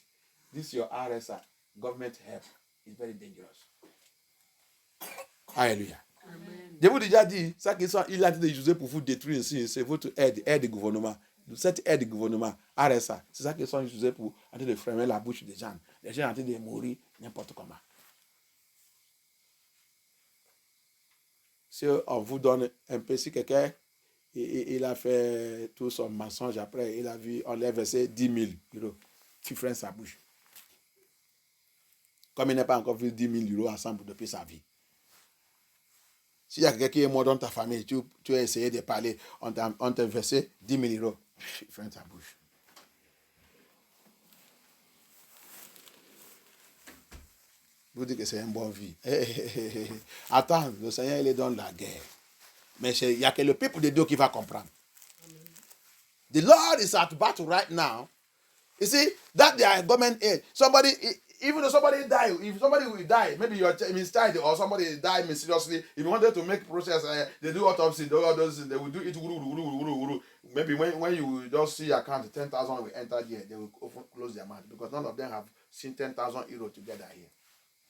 This your RSA, government help, is very dangerous. Alléluia. Je vous déjà dit, ça qu'il a été utilisé pour vous détruire ici, c'est votre aide du gouvernement. Cette aide du gouvernement, RSA, c'est ça qu'ils sont utilisés pour en train de fermer la bouche des gens. Les gens sont en train de mourir n'importe comment. Si on vous donne un peu, si quelqu'un il a fait tout son mensonge après, il a vu, on lui a versé 10 000 euros. Tu freines sa bouche. Comme il n'a pas encore vu 10 000 euros ensemble depuis sa vie. S'il y a quelqu'un qui est mort dans ta famille, tu as essayé de parler, on t'a versé 10 000 euros. Ferme ta bouche. Vous dites que c'est une bonne vie. Attends, le Seigneur, il est dans la guerre. Mais il n'y a que le peuple de Dieu qui va comprendre. The Lord is at battle right now. You see, that their government aid. Somebody, even though somebody die, if somebody will die, maybe your child or somebody die mysteriously, if you wanted to make process, they do autopsy, they will do it. Maybe when you just see account, 10,000 will enter here, they will close their mouth because none of them have seen 10,000 euros together here.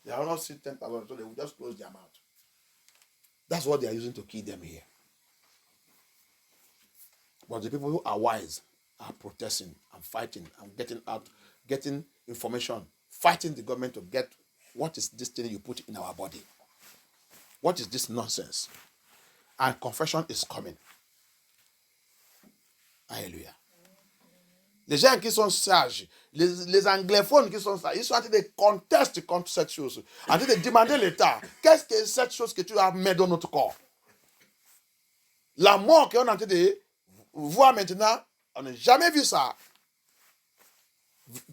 They have not seen 10,000, so they will just close their mouth. That's what they are using to kill them here. But the people who are wise are protesting and fighting and getting information, fighting the government to get what is this thing you put in our body? What is this nonsense? And confession is coming. Alléluia. Les gens qui sont sages, les anglophones qui sont sages, ils sont en train de contester contre cette chose, en train de demander l'État, qu'est-ce que cette chose que tu as mis dans notre corps? La mort qu'on est en train de voir maintenant, on n'a jamais vu ça.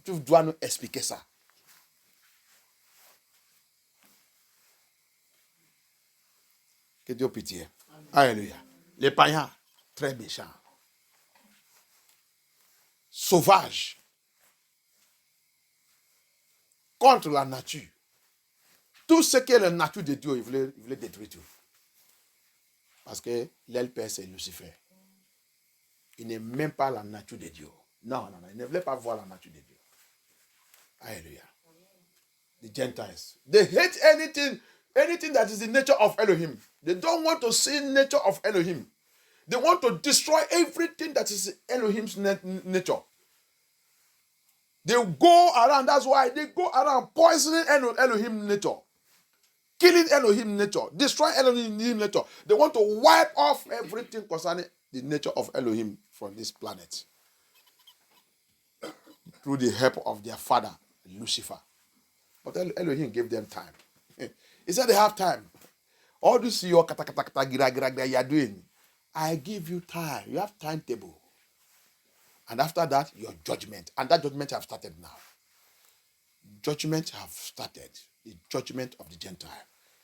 Tu dois nous expliquer ça. Que Dieu pitié. Alléluia. Les païens, très méchants. Sauvages. Contre la nature. Tout ce qui est la nature de Dieu, il voulait détruire tout. Parce que l'El-Père, c'est Lucifer. Il n'aime même pas la nature de Dieu. Non, il ne voulait pas voir la nature de Dieu. Alléluia. The Gentiles. They hate anything anything that is the nature of Elohim. They don't want to see nature of Elohim. They want to destroy everything that is Elohim's nature. They go around, that's why they go around poisoning Elohim nature, killing Elohim nature, destroying Elohim nature. They want to wipe off everything concerning the nature of Elohim from this planet through the help of their father, Lucifer. But Elohim gave them time. He said they have time. All this your kata gira you are doing, I give you time. You have timetable. And after that, your judgment. And that judgment have started now. Judgment have started. The judgment of the Gentile.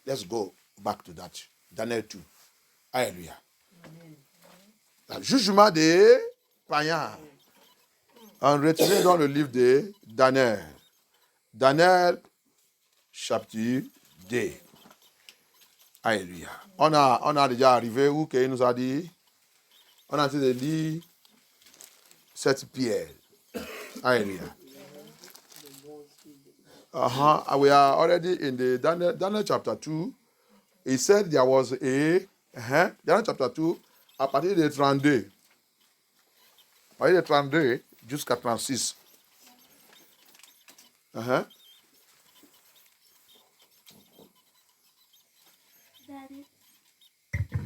Let's go back to that. Daniel 2. Alléluia. Le jugement des païens. En retiré dans le livre de Daniel. Daniel, chapitre 2. Alléluia. On a déjà arrivé où qu'il nous a dit. On a dit de lire cette pierre. Hallelujah. We are already in the Daniel chapter 2. He said there was a Daniel chapter 2 à partir de 32. À partir de 32 jusqu'à 36.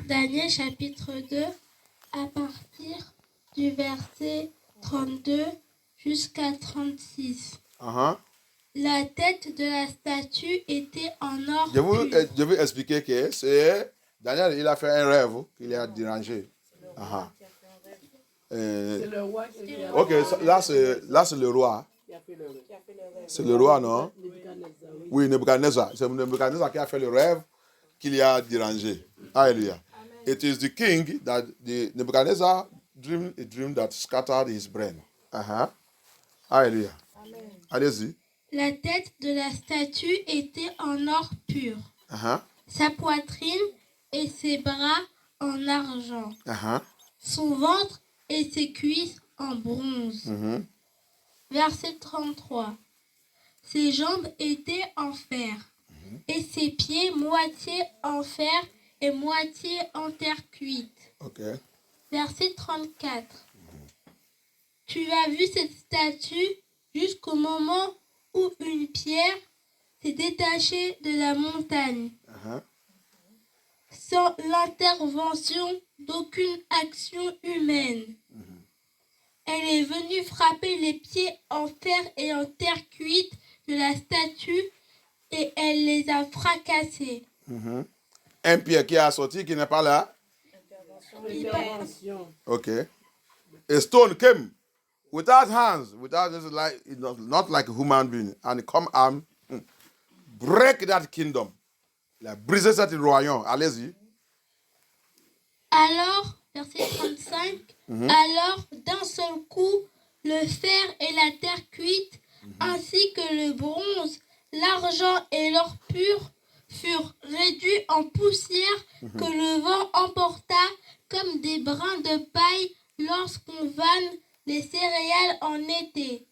Daniel chapitre 2 à partir du verset 32 jusqu'à 36. La tête de la statue était en or. Je vais expliquer que c'est Daniel, il a fait un rêve qu'il a dérangé. C'est le roi qui a Ok, là c'est le roi. C'est le roi, non? Oui, Nebuchadnezzar. C'est Nebuchadnezzar qui a fait le rêve qu'il a dérangé. Alléluia. It is the king that the Nebuchadnezzar dreamed a dream that scattered his brain. Alléluia. Allez-y. La tête de la statue était en or pur. Sa poitrine et ses bras en argent. Son ventre et ses cuisses en bronze. Verset 33. Ses jambes étaient en fer et ses pieds moitié en fer et moitié en terre cuite. Verset 34. Tu as vu cette statue jusqu'au moment où une pierre s'est détachée de la montagne, sans l'intervention d'aucune action humaine. Elle est venue frapper les pieds en fer et en terre cuite de la statue et elle les a fracassés. Un pied qui a sorti, qui n'est pas là. Ok. A stone came without hands, without this, like not like a human being, and come and break that kingdom. La briser cet royaume. Allez-y. Alors, verset 35, alors d'un seul coup, le fer et la terre cuite, ainsi que le bronze, l'argent et l'or pur, furent réduits en poussière que le vent emporta comme des brins de paille lorsqu'on vanne les céréales en été.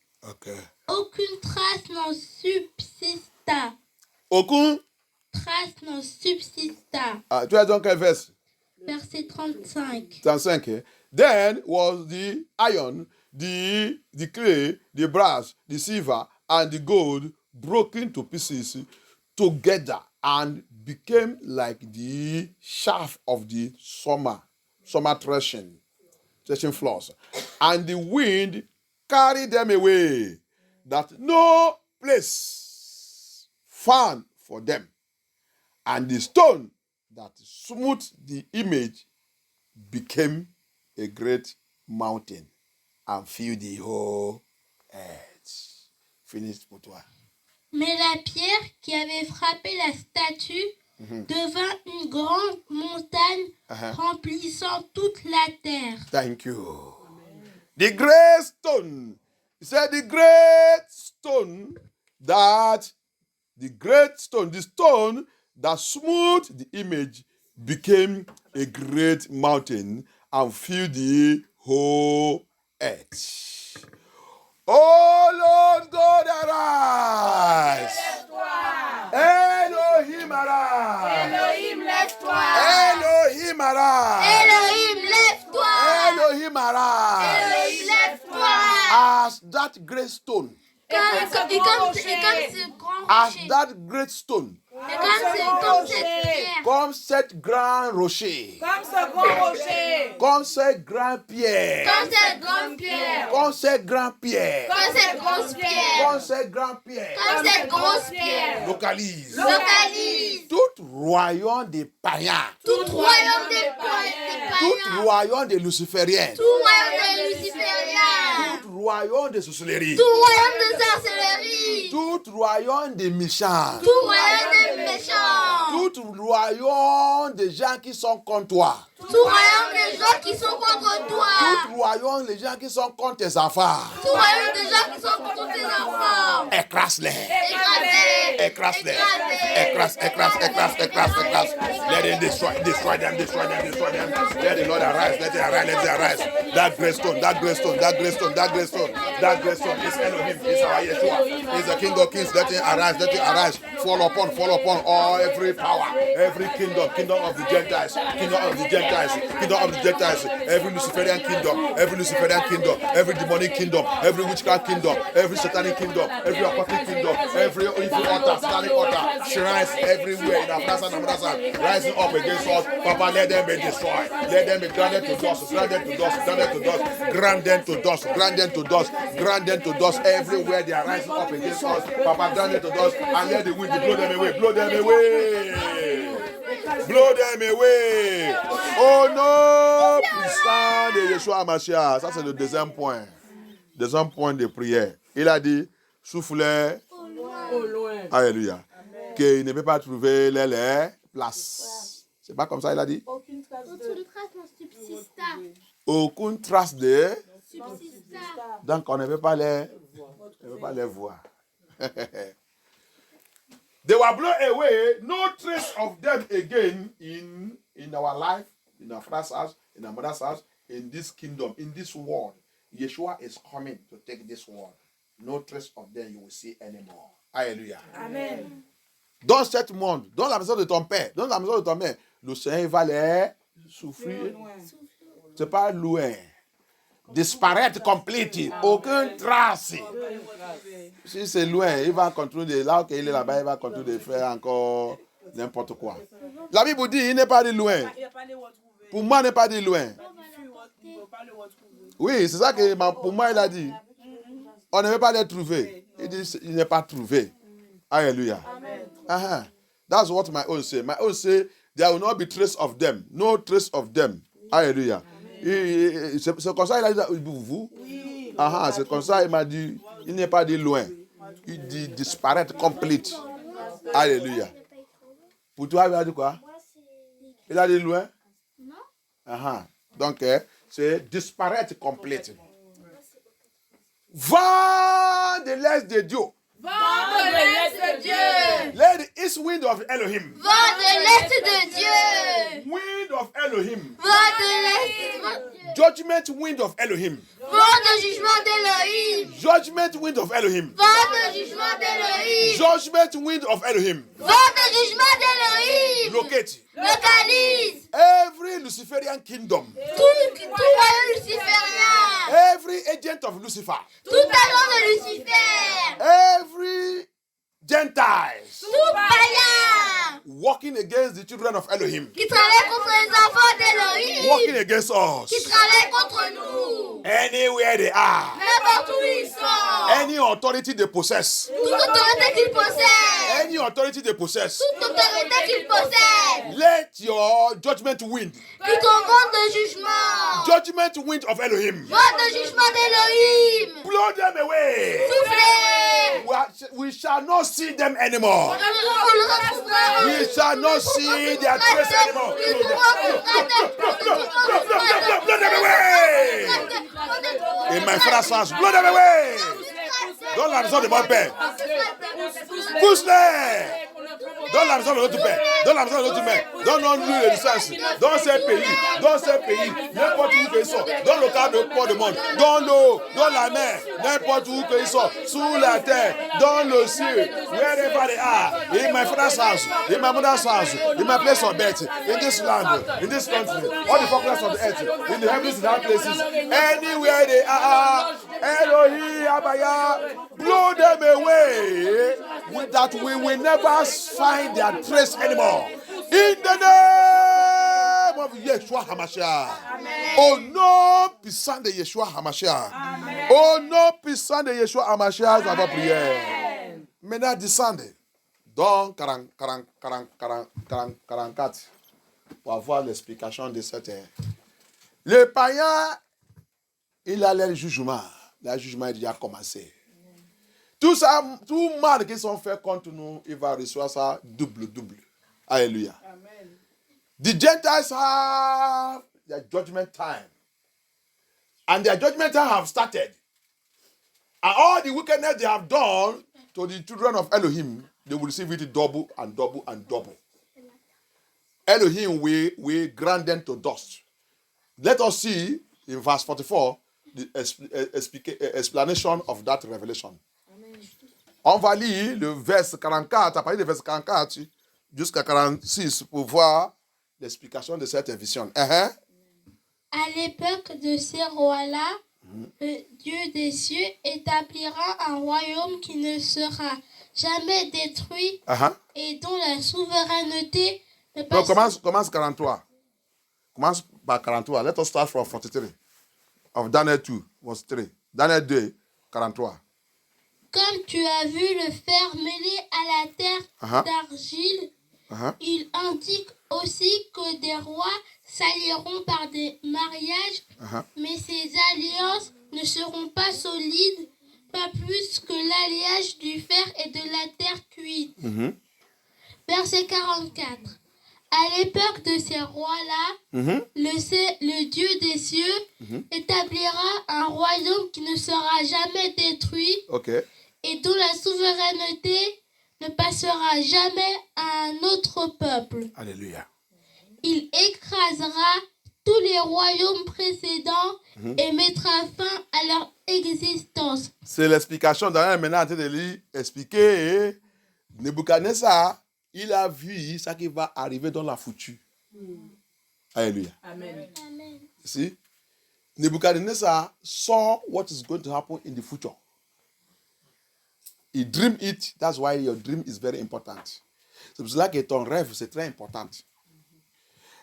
Aucune trace n'en subsista. Aucune trace n'en subsista. Tu as donc quel verset? Verset 35. 35. Then was the iron, the clay, the brass, the silver, and the gold broken to pieces together and became like the shaft of the summer threshing floors. And the wind carried them away, that no place found for them. And the stone that smote the image became a great mountain and filled the whole earth. Finished pour toi. Mais la pierre qui avait frappé la statue devint une grande montagne remplissant toute la terre. Thank you. The great stone. He said the stone that smote the image became a great mountain and filled the whole earth. Oh Lord God, arise. Elohim, arise. great stone. Et comme ce grand As rocher. that great stone. Et comme cette pierre. Comme cette grand rocher. Comme ce grand rocher. Comme cette grande pierre. Comme cette grande pierre. Comme cette grande pierre. Comme cette grosse pierre. Comme cette grande pierre. Comme cette grosse pierre. Localise. Localise. Tout royaume des païens. Tout royaume des païens. Tout royaume des lucifériens. Tout royaume des lucifériens. Tout royaume des sorcelleries. Tout royaume de sorcellerie. Tout royaume des méchants. Tout royaume des méchants. Tout royaume des gens qui sont contre toi. Tout royaume des gens qui sont contre toi. Tout royaume des gens qui sont contre tes enfants. Tout royaume des gens qui sont contre tes enfants. Écrase-les. Écrasez. Écrase-les. Écrase. Let them destroy them. Let the Lord arise. Let it arise. That great stone is Elohim. It's our Yeshua. It's the King of Kings. Let it arise. Fall upon all every power, every kingdom of the Gentiles, every Luciferian kingdom, every demonic kingdom, every witchcraft kingdom, every satanic kingdom, every occultic kingdom, every evil altar, satanic altar, shrines everywhere in Afghanistan, rising up against us. Papa, let them be destroyed. Let them be grounded to dust. Grant them to dust everywhere they are rising up against us. Papa, grant them to dust and let the wind blow them away. Oh non, puissant de Yeshua Mashiach. Ça, c'est le deuxième point de prière. Il a dit, soufflez Au loin. Alléluia. Qu'il ne peut pas trouver les places. C'est pas comme ça, il a dit? Aucune trace Aucune trace de... Subsista. Donc, on ne peut pas les voir. They were blown away, no trace of them again in our life, in our father's house, in our mother's house, in this kingdom, in this world. Yeshua is coming to take this world. No trace of them you will see anymore. Alléluia. Amen. Dans ce monde, dans la maison de ton père, dans la maison de ton mère, le Seigneur va les souffrir. C'est pas loin. Disparaître complètement. Aucune trace. Si c'est loin, il va continuer là qu'il est là-bas, il va continuer de faire encore n'importe quoi. La Bible dit, il n'est pas de loin. Pour moi, il n'est pas de loin. Oui, c'est ça que pour moi, il a dit. On ne veut pas les trouver. Il dit, il n'est pas trouvé. Alléluia. Uh-huh. That's what my own say. My own say, there will not be trace of them. No trace of them. Alléluia. C'est comme ça il a dit vous. Oui. C'est comme ça il m'a dit, il n'est pas de loin. Il dit disparaître complète. Alléluia. Pour toi, il a dit quoi? Il a dit loin? Non. Donc, c'est disparaître complète. Va de l'est de Dieu. Vent de l'est de Dieu. Let the east wind of Elohim. Vent de l'est de Dieu. Wind of Elohim. Vent de l'est de Dieu. Judgment wind of Elohim. Vent de jugement d'Elohim. Judgment wind of Elohim. Vent de jugement d'Elohim. Judgment wind of Elohim. Vent de jugement d'Elohim. Locate. Localise. Every Luciferian kingdom. Tout royaume luciférien. Every agent of Lucifer. Tout agent de Lucifer. Every Gentiles. Tout païen. Walking against the children of Elohim. Qui travaille contre les enfants d'Elohim. Walking against us. Qui travaille contre nous. Anywhere they are. N'importe où ils sont. Any authority they possess. Toute autorité qu'ils possèdent. Any authority they possess. Toute autorité qu'ils possèdent. Let your judgment wind. Que ton vent de jugement. Judgment wind of Elohim. Vent de jugement d'Elohim. Blow them away. Soufflez. We shall not see them anymore. We shall not see their trace anymore. Blow them away. In my father's house, blow them away. Dans la maison de mon père. Pousse-les. Donne l'argent de notre Père. Donne l'argent de notre Mère. Donne-nous les licences. Dans ces pays, n'importe où qu'ils sont. Dans le cadre de port du monde. Dans l'eau, dans la mer, n'importe où qu'ils sont. Sous la terre, dans le ciel, wherever they are. In my father's house, in my mother's house, in my place of birth, in this land, in this country, all the populace of the earth, in the heavens and high places, anywhere they are, Elohim, Abaya, blow them away, that we will never find their trace anymore. In the name of Yeshua HaMashiach. Au nom puissant de Yeshua HaMashiach. Au nom puissant de Yeshua HaMashiach, nous avons prié. Maintenant, descendez. Dans 44, pour avoir l'explication de cette ère. Le païen, il a le jugement. Le jugement il a commencé. Tout ça, tout mal qu'ils ont fait contre nous, il va recevoir ça double. Alléluia. Amen. The Gentiles have their judgment time. And their judgment time have started. And all the wickedness they have done to the children of Elohim, they will receive it double and double and double. Elohim will grant them to dust. Let us see in verse 44 the explanation of that revelation. On va lire le verset 44, à partir du verset 44 jusqu'à 46 pour voir l'explication de cette vision. À l'époque de ces rois-là, le Dieu des cieux établira un royaume qui ne sera jamais détruit et dont la souveraineté ne passe... Donc, commence 43. Commence par 43. Let us start from 43. Of Daniel 2, verse 3. Daniel 2, 43. Comme tu as vu le fer mêlé à la terre d'argile, il indique aussi que des rois s'allieront par des mariages, mais ces alliances ne seront pas solides, pas plus que l'alliage du fer et de la terre cuite. Verset 44. À l'époque de ces rois-là, le Dieu des cieux établira un royaume qui ne sera jamais détruit et dont la souveraineté ne passera jamais à un autre peuple. Alléluia. Il écrasera tous les royaumes précédents et mettra fin à leur existence. C'est l'explication. Daniel maintenant en train de lui expliquer. Nebuchadnezzar, il a vu ce qui va arriver dans la future. Alléluia. Amen. See? Nebuchadnezzar saw what is going to happen in the future. He dreamed it. That's why your dream is very important. C'est pour cela que ton rêve, c'est très important.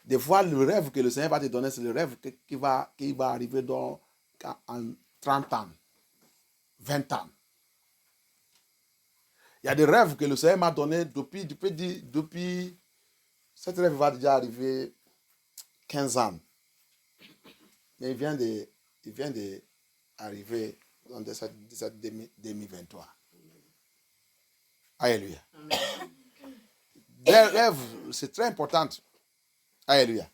Des fois, le rêve que le Seigneur va te donner, c'est le rêve qui va arriver en 30 ans, 20 ans. Il y a des rêves que le Seigneur m'a donné depuis cette rêve va déjà arriver 15 ans. Mais il vient d'arriver dans cette 2023. Alléluia. Les rêves, c'est très important. Alléluia.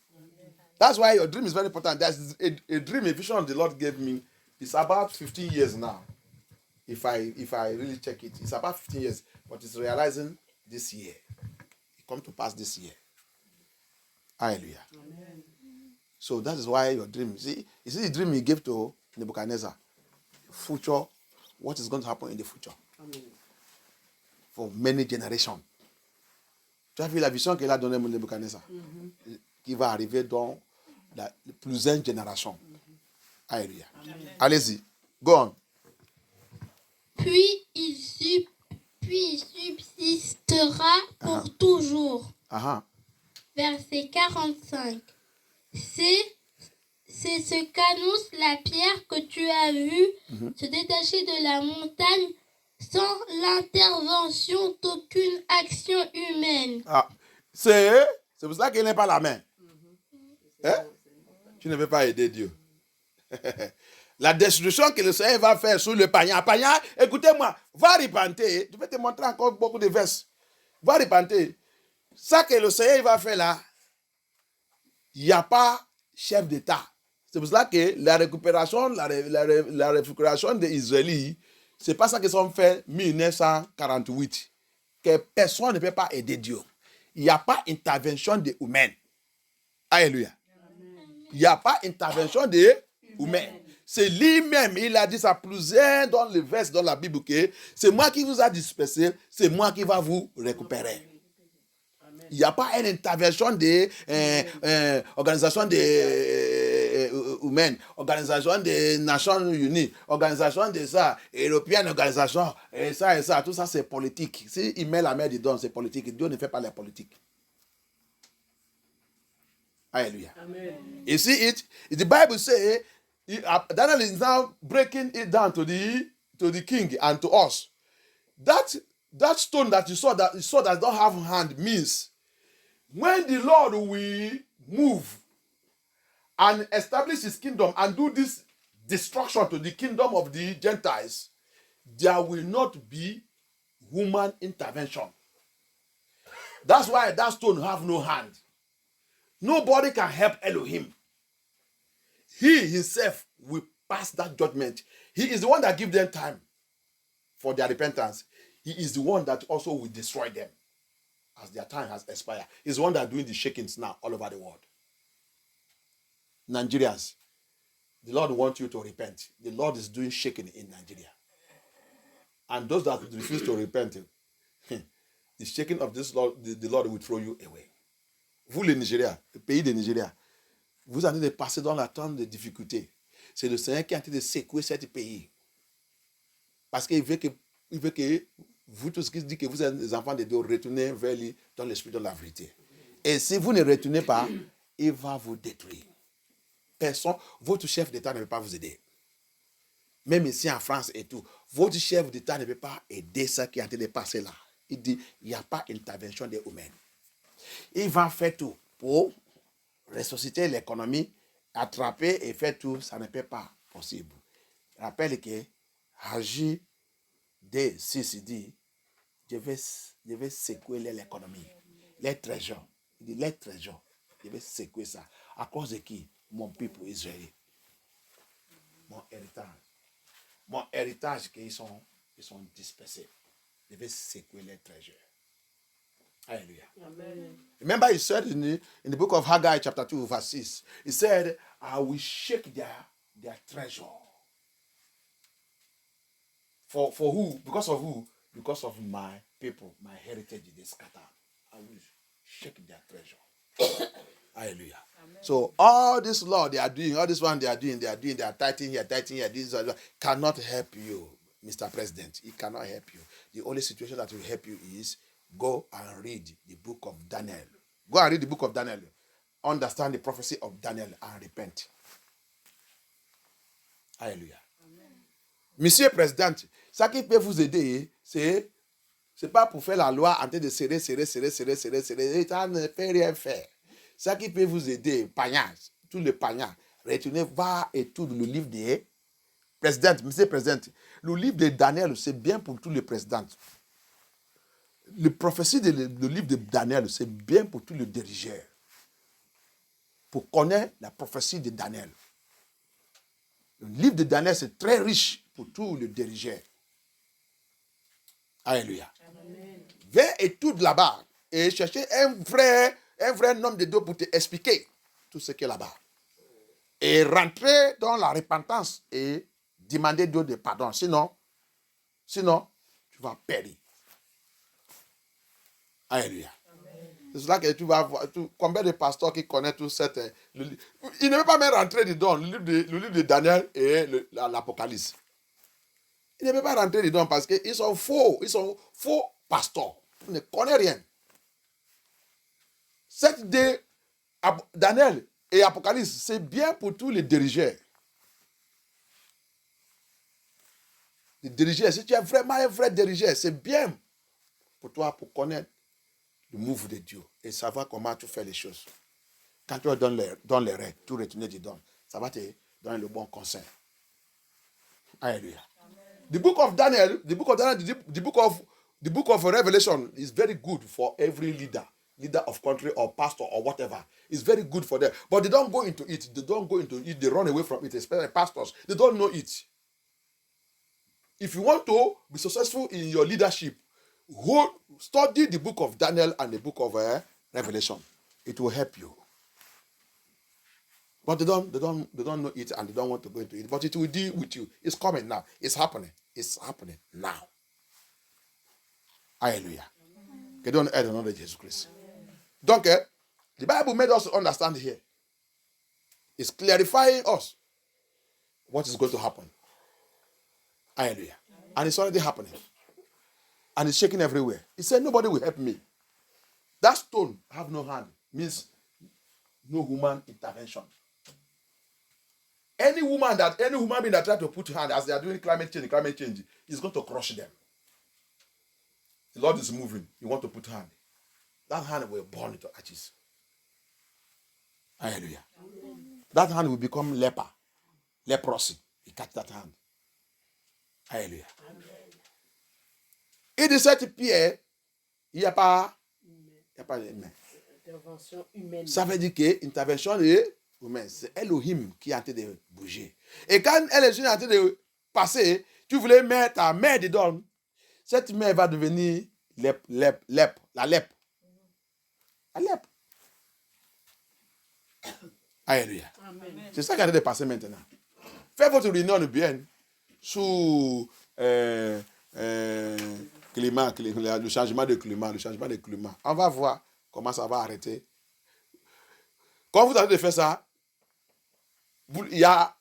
That's why your dream is very important. There's a dream, a vision the Lord gave me. It's about 15 years now. If I really check it, it's about 15 years, but it's realizing this year. It come to pass this year. Hallelujah. Amen. So that is why your dream. You see the dream he gave to Nebuchadnezzar. Future, what is going to happen in the future? Amen. For many generations. Tu as vu la vision qu'il a donnée à Nebuchadnezzar, qui va arriver dans la plusieurs générations. Alléluia. Allez-y. Go on. Puis il subsistera pour toujours. Verset 45. C'est ce qu'annonce la pierre que tu as vue se détacher de la montagne sans l'intervention d'aucune action humaine. C'est pour ça qu'il n'est pas la main. Tu ne veux pas aider Dieu. La destruction que le Seigneur va faire sur le païen. Païen, écoutez-moi, va repenter. Je vais te montrer encore beaucoup de versets. Va repenter. Ça que le Seigneur va faire là, il n'y a pas chef d'État. C'est pour cela que la récupération des Israélites, ce n'est pas ça qu'ils ont fait en 1948. que personne ne peut pas aider Dieu. Il n'y a pas d'intervention des humains. Alléluia. Il n'y a pas d'intervention des humains. C'est lui-même, il a dit ça plusieurs dans le verset dans la Bible que c'est moi qui vous a dispersé, c'est moi qui va vous récupérer. Il n'y a pas une intervention des organisations humaines, organisation des Nations Unies, organisation de ça, européenne organisation, et ça, tout ça c'est politique. Si il met la main dedans, c'est politique. Dieu ne fait pas la politique. Hallelujah. Amen. You see it? The Bible says Daniel is now breaking it down to the king and to us. That stone that you saw that don't have hand means when the Lord will move and establish his kingdom and do this destruction to the kingdom of the Gentiles, there will not be human intervention. That's why that stone have no hand. Nobody can help Elohim. He himself will pass that judgment. He is the one that gives them time for their repentance. He is the one that also will destroy them as their time has expired. He's the one that is doing the shakings now all over the world. Nigerians, the Lord wants you to repent. The Lord is doing shaking in Nigeria. And those that refuse to repent, the shaking of this Lord, the Lord will throw you away. Vous, le Nigeria, le pays de Nigeria, vous allez de passer dans la temps de difficulté. C'est le Seigneur qui est en train de secouer ce pays. Parce qu'il veut que vous tous qui dites que vous êtes des enfants de Dieu, retournez vers lui dans l'esprit de la vérité. Et si vous ne retournez pas, il va vous détruire. Personne, votre chef d'État ne peut pas vous aider. Même ici en France et tout, votre chef d'État ne peut pas aider ça qui est en train de passer là. Il dit, il n'y a pas d'intervention des humains. Il va faire tout pour ressusciter l'économie, attraper et faire tout, ça ne peut pas possible. Rappelle que Hagi D6 dit, je vais secouer l'économie, les trésors. Il dit, les trésors, je vais secouer ça. À cause de qui? Mon peuple Israël. Mon héritage. Mon héritage qu'ils sont dispersés. Je vais secouer les trésors. Hallelujah. Amen. Remember he said in the book of Haggai chapter 2 verse 6, he said, I will shake their treasure. For who? Because of who? Because of my people, my heritage, they scatter. I will shake their treasure. Hallelujah. Amen. So all this law they are doing, all this one they are tithing here, this cannot help you, Mr. President. It cannot help you. The only situation that will help you is go and read the book of Daniel. Go and read the book of Daniel. Understand the prophecy of Daniel and repent. Hallelujah. Amen. Monsieur Président, ça qui peut vous aider, c'est pas pour faire la loi en train de serrer. Ça ne peut rien faire. Ça qui peut vous aider, pagnage, tous les pagnages, retournez, va et tout le livre des présidents. Monsieur Président, le livre de Daniel, c'est bien pour tous les présidents. Le prophétie du livre de Daniel, c'est bien pour tous les dirigeants. Pour connaître la prophétie de Daniel. Le livre de Daniel, c'est très riche pour tous les dirigeants. Alléluia. Viens étudier là-bas et chercher un vrai homme de Dieu pour te expliquer tout ce qui est là-bas. Et rentrer dans la repentance et demander Dieu de pardon. Sinon, tu vas périr. Alléluia. C'est cela que tu vas voir. Combien de pasteurs qui connaissent tout cette... Ils ne veulent pas même rentrer dedans, le livre de Daniel et l'Apocalypse. Ils ne veulent pas rentrer dedans parce qu'ils sont faux. Ils sont faux pasteurs. Ils ne connaissent rien. Cette de Daniel et Apocalypse, c'est bien pour tous les dirigeants. Les dirigeants, si tu es vraiment un vrai dirigeant, c'est bien pour toi pour connaître le mouvement de Dieu et savoir comment tu fais les choses. Quand tu es dans les règles, tu retournes dedans, ça va te donner le bon conseil. Alléluia. The book of Daniel, the book of Revelation is very good for every leader of country or pastor or whatever. It's very good for them. But they don't go into it. They run away from it, especially pastors. They don't know it. If you want to be successful in your leadership, Study the book of Daniel and the book of Revelation. It will help you. But they don't know it and they don't want to go into it. But it will deal with you. It's coming now. It's happening. It's happening now. Hallelujah. Okay, don't add another Jesus Christ. Don't care. The Bible made us understand here. It's clarifying us what is going to happen. Hallelujah. And it's already happening. And it's shaking everywhere. He said, nobody will help me. That stone have no hand means no human intervention. Any human being that try to put hand as they are doing climate change is going to crush them. The Lord is moving. You want to put hand. That hand will burn into ashes. Hallelujah. That hand will become leprosy. You catch that hand. Hallelujah. Il dit cette pierre, il n'y a pas d'humain. Intervention humaine. Ça veut dire que l'intervention est humaine. C'est Elohim qui est en train de bouger. Et quand Elohim est en train de passer, tu voulais mettre ta main dedans, cette main va devenir la lèpre. La lèpre. Alléluia. C'est ça qui est en train de passer maintenant. Faites votre réunion bien sous climat, le changement de climat. On va voir comment ça va arrêter. Quand vous avez fait ça, il y a